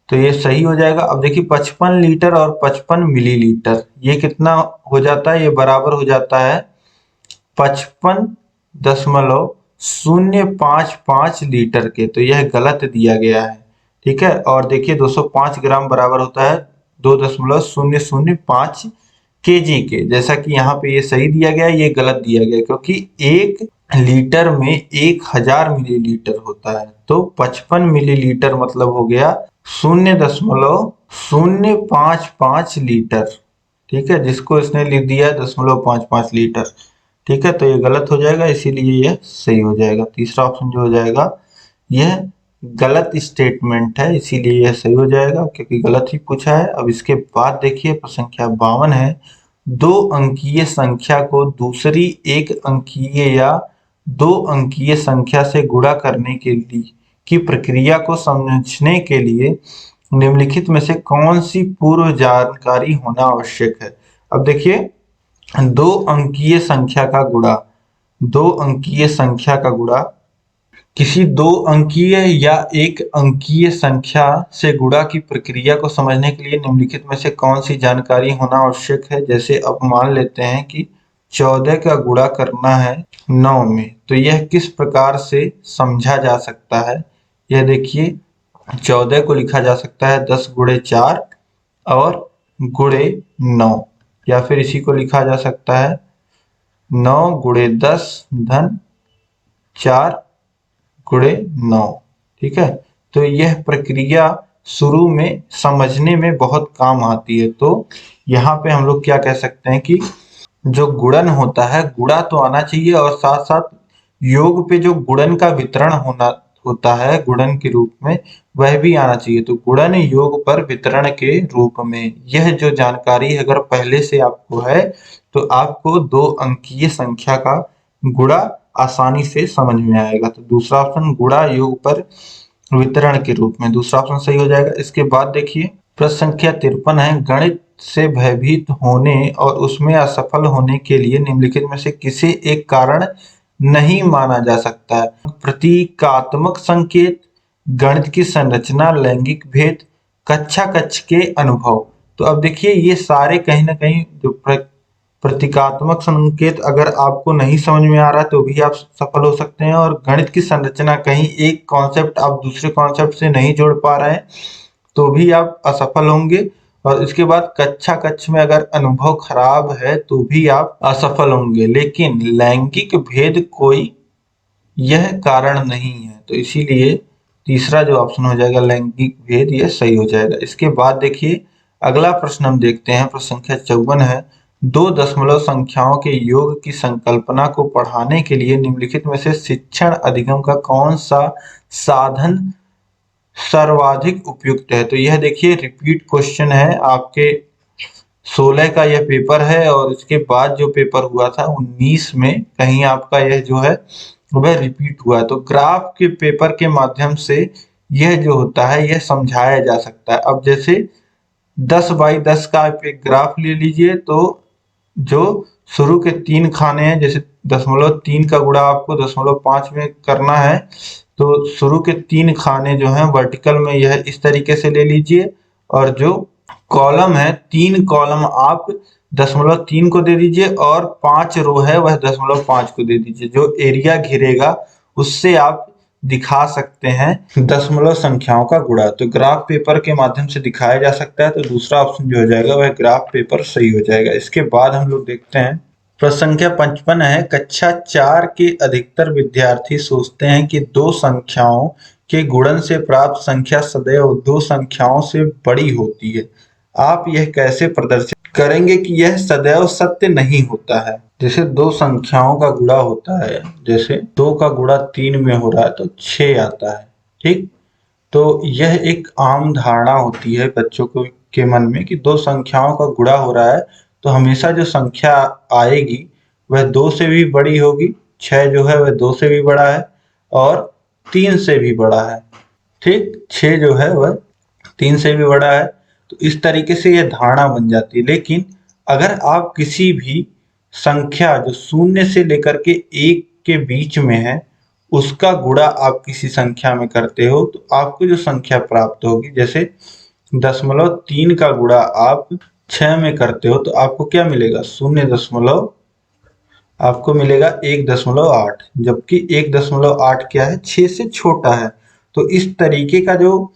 तो ये सही हो जाएगा। अब देखिए 55 लीटर और 55 मिलीलीटर ये कितना हो जाता है, ये बराबर हो जाता है 55.055 लीटर के। तो यह गलत दिया गया है, ठीक है। और देखिए 205 ग्राम बराबर होता है 2.005 केजी के। जैसा कि यहाँ पे ये सही दिया गया है, ये गलत दिया गया है, क्योंकि 1 लीटर में 1000 मिलीलीटर होता है। तो 55 मिलीलीटर मतलब हो गया 0.055 लीटर, ठीक है, जिसको इसने लिख दिया है 0.55 लीटर, ठीक है। तो ये गलत हो जाएगा, इसीलिए यह सही हो जाएगा। तीसरा ऑप्शन जो हो जाएगा यह गलत स्टेटमेंट है, इसीलिए यह सही हो जाएगा, क्योंकि गलत ही पूछा है। अब इसके बाद देखिए प्रश्न संख्या 52 है, 2 अंकीय संख्या को दूसरी 1 अंकीय या 2 अंकीय संख्या से गुणा करने के लिए की प्रक्रिया को समझने के लिए निम्नलिखित में से कौन सी पूर्व जानकारी होना आवश्यक है। अब देखिए 2 अंकीय संख्या का गुणा, 2 अंकीय संख्या का गुणा किसी 2 अंकीय या 1 अंकीय संख्या से गुणा की प्रक्रिया को समझने के लिए निम्नलिखित में से कौन सी जानकारी होना आवश्यक है। जैसे अब मान लेते हैं कि 14 का गुणा करना है 9 में, तो यह किस प्रकार से समझा जा सकता है। यह देखिए 14 को लिखा जा सकता है 10 गुणे 4 और गुणे 9, या फिर इसी को लिखा जा सकता है 9 गुणे 10 धन 4 गुणे 9, ठीक है। तो यह प्रक्रिया शुरू में समझने में बहुत काम आती है। तो यहाँ पे हम लोग क्या कह सकते हैं कि जो गुणन होता है, गुणा तो आना चाहिए और साथ साथ योग पे जो गुणन का वितरण होना होता है गुणन के रूप में, वह भी आना चाहिए। तो गुणन योग पर वितरण के रूप में यह जो जानकारी अगर पहले से आपको है तो आपको 2 अंकीय संख्या का गुणा आसानी से समझ में आएगा। तो दूसरा ऑप्शन गुणा योग पर वितरण के रूप में, दूसरा ऑप्शन सही हो जाएगा। इसके बाद देखिए प्रश्न संख्या 53 है, गणित से भयभीत होने और उसमें असफल होने के लिए निम्नलिखित में से किसे एक कारण नहीं माना जा सकता है। प्रतीकात्मक संकेत, गणित की संरचना, लैंगिक भेद, कक्षा कक्ष के अनुभव। तो अब देखिए ये सारे कहीं ना कहीं जो प्रतीकात्मक संकेत अगर आपको नहीं समझ में आ रहा तो भी आप सफल हो सकते हैं, और गणित की संरचना कहीं एक कॉन्सेप्ट आप दूसरे कॉन्सेप्ट से नहीं जोड़ पा रहे हैं तो भी आप असफल होंगे। और इसके बाद कक्षा कक्ष में अगर अनुभव खराब है तो भी आप असफल होंगे। लेकिन लैंगिक भेद कोई यह कारण नहीं है, तो इसीलिए तीसरा जो ऑप्शन हो जाएगा लैंगिक भेद, यह सही हो जाएगा। इसके बाद देखिए अगला प्रश्न हम देखते हैं, प्रश्न संख्या 54 है, 2 दशमलव संख्याओं के योग की संकल्पना को पढ़ाने के लिए निम्नलिखित में से शिक्षण अधिगम का कौन सा साधन सर्वाधिक उपयुक्त है। तो यह देखिए रिपीट क्वेश्चन है, आपके 16 का यह पेपर है और इसके बाद जो पेपर हुआ था 19 में कहीं आपका यह जो है वह रिपीट हुआ। तो ग्राफ के पेपर के माध्यम से यह जो होता है यह समझाया जा सकता है। अब जैसे 10/10 का आप एक ग्राफ ले लीजिए, तो जो शुरू के 3 खाने हैं, जैसे 0.3 का गुणा आपको 0.5 में करना है, तो शुरू के 3 खाने जो हैं वर्टिकल में यह इस तरीके से ले लीजिए, और जो कॉलम है 3 कॉलम आप 0.3 को दे दीजिए और 5 रो है वह 0.5 को दे दीजिए। जो एरिया घिरेगा उससे आप दिखा सकते हैं दशमलव संख्याओं का गुणा। तो ग्राफ पेपर के माध्यम से दिखाया जा सकता है, तो दूसरा ऑप्शन जो हो जाएगा वह ग्राफ पेपर सही हो जाएगा। इसके बाद हम लोग देखते हैं प्रश्न संख्या 55 है, कक्षा 4 के अधिकतर विद्यार्थी सोचते हैं कि 2 संख्याओं के गुणन से प्राप्त संख्या सदैव 2 संख्याओं से बड़ी होती है। आप यह कैसे प्रदर्शित करेंगे कि यह सदैव सत्य नहीं होता है। जैसे 2 संख्याओं का गुणा होता है, जैसे 2 का गुणा 3 में हो रहा है तो 6 आता है, ठीक। तो यह एक आम धारणा होती है बच्चों को के मन में कि 2 संख्याओं का गुणा हो रहा है तो हमेशा जो संख्या आएगी वह 2 से भी बड़ी होगी, 6 जो है वह 2 से भी बड़ा है और 3 से भी बड़ा है, ठीक। 6 जो है वह 3 से भी बड़ा है। तो इस तरीके से यह धारणा बन जाती है। लेकिन अगर आप किसी भी संख्या जो शून्य से लेकर के 1 के बीच में है उसका गुणा आप किसी संख्या में करते हो तो आपको जो संख्या प्राप्त होगी, जैसे 0.3 का गुणा आप 6 में करते हो तो आपको क्या मिलेगा, आपको मिलेगा 1.8, जबकि 1.8 क्या है, 6 से छोटा है। तो इस तरीके का जो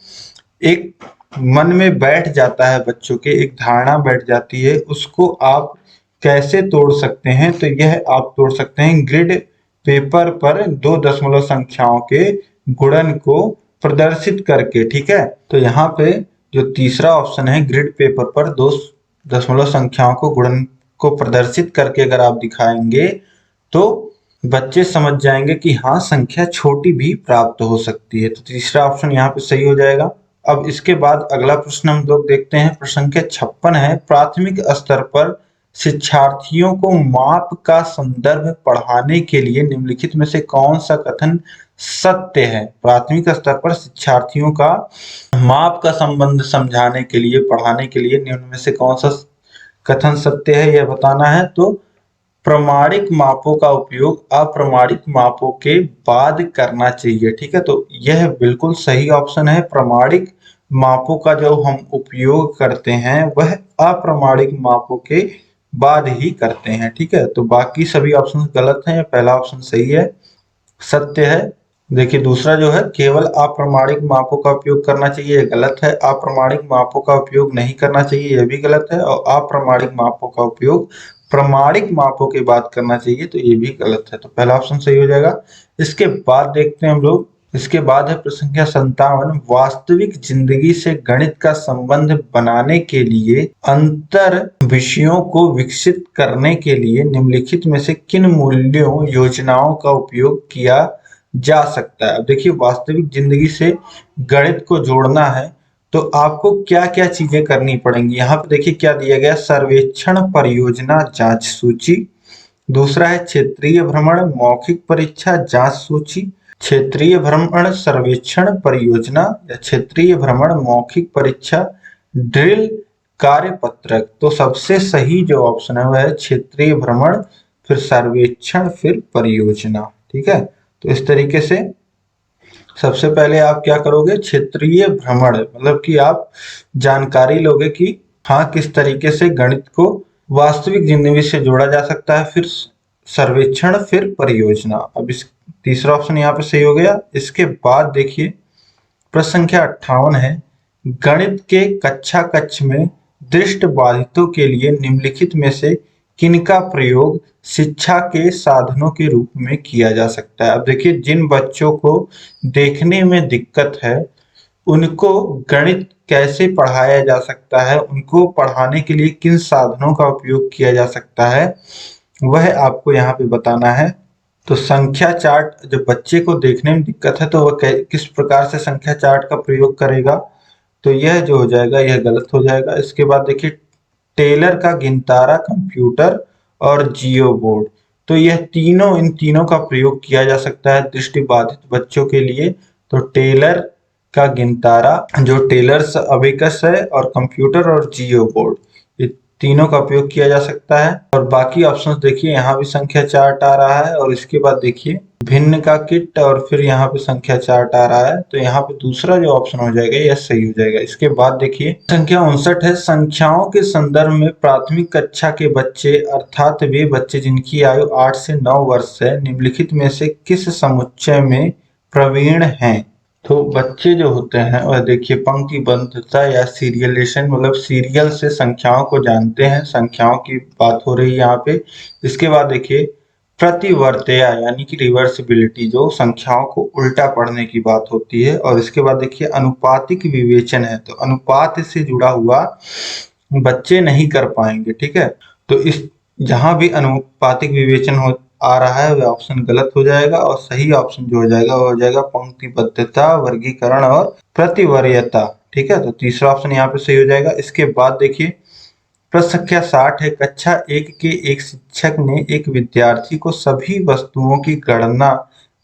एक मन में बैठ जाता है, बच्चों के एक धारणा बैठ जाती है, उसको आप कैसे तोड़ सकते हैं, तो यह आप तोड़ सकते हैं ग्रिड पेपर पर दो दशमलव संख्याओं के गुणन को प्रदर्शित करके। ठीक है, तो यहाँ पे जो तीसरा ऑप्शन है, ग्रिड पेपर पर दो दशमलव संख्याओं को गुणन को प्रदर्शित करके अगर आप दिखाएंगे तो बच्चे समझ जाएंगे कि हाँ, संख्या छोटी भी प्राप्त हो सकती है। तो तीसरा ऑप्शन यहाँ पे सही हो जाएगा। अब इसके बाद अगला प्रश्न हम लोग देखते हैं, प्रश्न संख्या 56 है, प्राथमिक स्तर पर शिक्षार्थियों को माप का संदर्भ पढ़ाने के लिए निम्नलिखित में से कौन सा कथन सत्य है। प्राथमिक स्तर पर शिक्षार्थियों का माप का संबंध समझाने के लिए, पढ़ाने के लिए निम्न में से कौन सा कथन सत्य है, यह बताना है। तो प्रमाणिक मापों का उपयोग अप्रमाणिक मापों के बाद करना चाहिए। ठीक है, तो यह बिल्कुल सही ऑप्शन है। प्रमाणिक मापों का जो हम उपयोग करते हैं वह अप्रमाणिक मापों के बाद ही करते हैं। ठीक है, तो बाकी सभी ऑप्शन गलत हैं, पहला ऑप्शन सही है, सत्य है। देखिए दूसरा जो है, केवल अप्रमाणिक मापों का उपयोग करना चाहिए, यह गलत है। अप्रमाणिक मापों का उपयोग नहीं करना चाहिए, यह भी गलत है। और अप्रमाणिक मापों का उपयोग प्रमाणिक मापों के बाद करना चाहिए, तो ये भी गलत है। तो पहला ऑप्शन सही हो जाएगा। इसके बाद देखते हैं हम लोग, इसके बाद है प्रश्न संख्या 57, वास्तविक जिंदगी से गणित का संबंध बनाने के लिए अंतर विषयों को विकसित करने के लिए निम्नलिखित में से किन मूल्यों योजनाओं का उपयोग किया जा सकता है। अब देखिए, वास्तविक जिंदगी से गणित को जोड़ना है तो आपको क्या क्या चीजें करनी पड़ेंगी। यहाँ पे देखिए क्या दिया गया, सर्वेक्षण परियोजना जांच सूची, दूसरा है क्षेत्रीय भ्रमण मौखिक परीक्षा जांच सूची, क्षेत्रीय भ्रमण सर्वेक्षण परियोजना या क्षेत्रीय भ्रमण मौखिक परीक्षा ड्रिल कार्यपत्रक। तो सबसे सही जो ऑप्शन है वह है क्षेत्रीय भ्रमण, फिर सर्वेक्षण, फिर परियोजना। ठीक है, तो इस तरीके से सबसे पहले आप क्या करोगे, क्षेत्रीय भ्रमण, मतलब कि आप जानकारी लोगे कि हाँ, किस तरीके से गणित को वास्तविक जिंदगी से जोड़ा जा सकता है, फिर सर्वेक्षण, फिर परियोजना। अब इस तीसरा ऑप्शन यहाँ पे सही हो गया। इसके बाद देखिए प्रश्न संख्या 58 है, गणित के कक्षा कक्ष में दृष्टि बाधितों के लिए निम्नलिखित में से किनका प्रयोग शिक्षा के साधनों के रूप में किया जा सकता है। अब देखिए, जिन बच्चों को देखने में दिक्कत है उनको गणित कैसे पढ़ाया जा सकता है, उनको पढ़ाने के लिए किन साधनों का उपयोग किया जा सकता है, वह आपको यहाँ पे बताना है। तो संख्या चार्ट, जब बच्चे को देखने में दिक्कत है तो वह किस प्रकार से संख्या चार्ट का प्रयोग करेगा, तो यह जो हो जाएगा यह गलत हो जाएगा। इसके बाद देखिए, टेलर का गिनतारा कंप्यूटर और जियो बोर्ड, तो यह तीनों, इन तीनों का प्रयोग किया जा सकता है दृष्टिबाधित बच्चों के लिए। तो टेलर का गिनतारा जो टेलर्स अबेकस है, और कंप्यूटर और जियो बोर्ड, ये तीनों का उपयोग किया जा सकता है। और बाकी ऑप्शंस देखिए, यहाँ भी संख्या चार्ट आ रहा है, और इसके बाद देखिए भिन्न का किट, और फिर यहाँ पे संख्या चार्ट आ रहा है। तो यहाँ पे दूसरा जो ऑप्शन हो जाएगा यह सही हो जाएगा। इसके बाद देखिए संख्या 59 है, संख्याओं के संदर्भ में प्राथमिक कक्षा के बच्चे अर्थात वे बच्चे जिनकी आयु 8 से 9 वर्ष है निम्नलिखित में से किस समुच्चय में प्रवीण हैं। तो बच्चे जो होते हैं वह देखिए पंक्तिबद्धता या सीरियलेशन, मतलब सीरियल से संख्याओं को जानते हैं, संख्याओं की बात हो रही है यहाँ पे। इसके बाद देखिए प्रतिवर्तया यानी कि रिवर्सिबिलिटी, जो संख्याओं को उल्टा पढ़ने की बात होती है। और इसके बाद देखिए अनुपातिक विवेचन है, तो अनुपात से जुड़ा हुआ बच्चे नहीं कर पाएंगे। ठीक है, तो इस जहां भी अनुपातिक विवेचन हो आ रहा है वह ऑप्शन गलत हो जाएगा, और सही ऑप्शन जो हो जाएगा वो हो जाएगा पंक्तिबद्धता, वर्गीकरण और प्रतिवर्यता। ठीक है, तो तीसरा ऑप्शन यहाँ पे सही हो जाएगा। इसके बाद देखिए प्रश्न संख्या 60 है, कक्षा 1 के एक शिक्षक ने एक विद्यार्थी को सभी वस्तुओं की गणना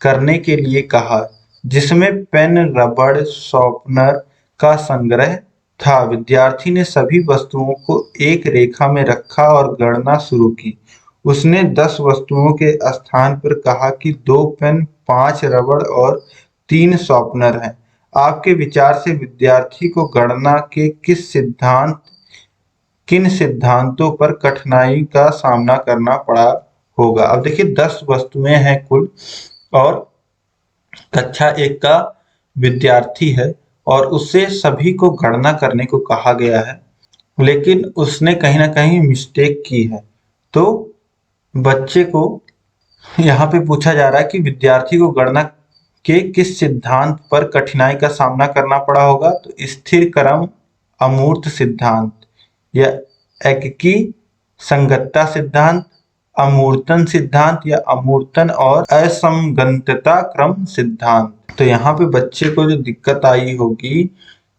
करने के लिए कहा जिसमें पेन, रबड़, शॉर्पनर का संग्रह था। विद्यार्थी ने सभी वस्तुओं को एक रेखा में रखा और गणना शुरू की। उसने 10 वस्तुओं के स्थान पर कहा कि 2 पेन, 5 रबड़ और 3 शॉर्पनर हैं। आपके विचार से विद्यार्थी को गणना के किन सिद्धांतों पर कठिनाई का सामना करना पड़ा होगा। अब देखिए 10 वस्तुएं हैं कुल, और कक्षा 1 का विद्यार्थी है और उससे सभी को गणना करने को कहा गया है, लेकिन उसने कहीं ना कहीं मिस्टेक की है। तो बच्चे को यहाँ पे पूछा जा रहा है कि विद्यार्थी को गणना के किस सिद्धांत पर कठिनाई का सामना करना पड़ा होगा। तो स्थिर क्रम अमूर्त सिद्धांत, या एकीकी संगतता सिद्धांत, अमूर्तन सिद्धांत, या अमूर्तन और असंगतता क्रम सिद्धांत। तो यहाँ पे बच्चे को जो दिक्कत आई होगी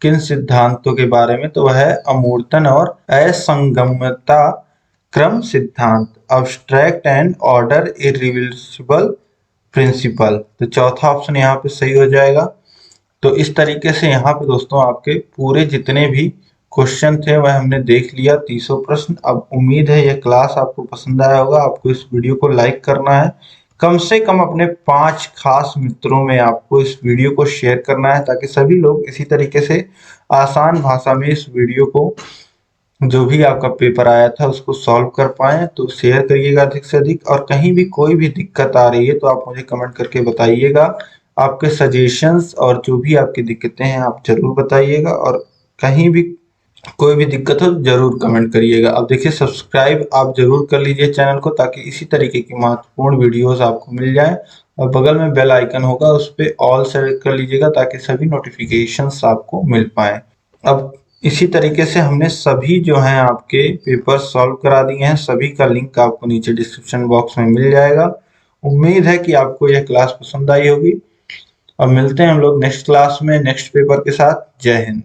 किन सिद्धांतों के बारे में, तो वह है अमूर्तन और असंगतता क्रम सिद्धांत, abstract and order irreversible principle. तो चौथा ऑप्शन यहाँ पे सही हो जाएगा। तो इस तरीके से यहाँ पे दोस्तों आपके पूरे जितने भी क्वेश्चन थे वह हमने देख लिया, 300 प्रश्न। अब उम्मीद है यह क्लास आपको पसंद आया होगा। आपको इस वीडियो को लाइक करना है, कम से कम अपने 5 खास मित्रों में आपको इस वीडियो को शेयर करना है, ताकि सभी लोग इसी तरीके से आसान भाषा में इस वीडियो को, जो भी आपका पेपर आया था, उसको सॉल्व कर पाए। तो शेयर करिएगा अधिक से अधिक, और कहीं भी कोई भी दिक्कत आ रही है तो आप मुझे कमेंट करके बताइएगा। आपके सजेशंस और जो भी आपकी दिक्कतें हैं आप जरूर बताइएगा, और कहीं भी कोई भी दिक्कत हो तो जरूर कमेंट करिएगा। अब देखिए सब्सक्राइब आप जरूर कर लीजिए चैनल को, ताकि इसी तरीके की महत्वपूर्ण वीडियोस आपको मिल जाए। और बगल में बेल आइकन होगा, उस पर ऑल सेलेक्ट कर लीजिएगा, ताकि सभी नोटिफिकेशंस आपको मिल पाए। अब इसी तरीके से हमने सभी जो हैं आपके पेपर सॉल्व करा दिए हैं, सभी का लिंक आपको नीचे डिस्क्रिप्शन बॉक्स में मिल जाएगा। उम्मीद है कि आपको यह क्लास पसंद आई होगी। अब मिलते हैं हम लोग नेक्स्ट क्लास में नेक्स्ट पेपर के साथ। जय हिंद।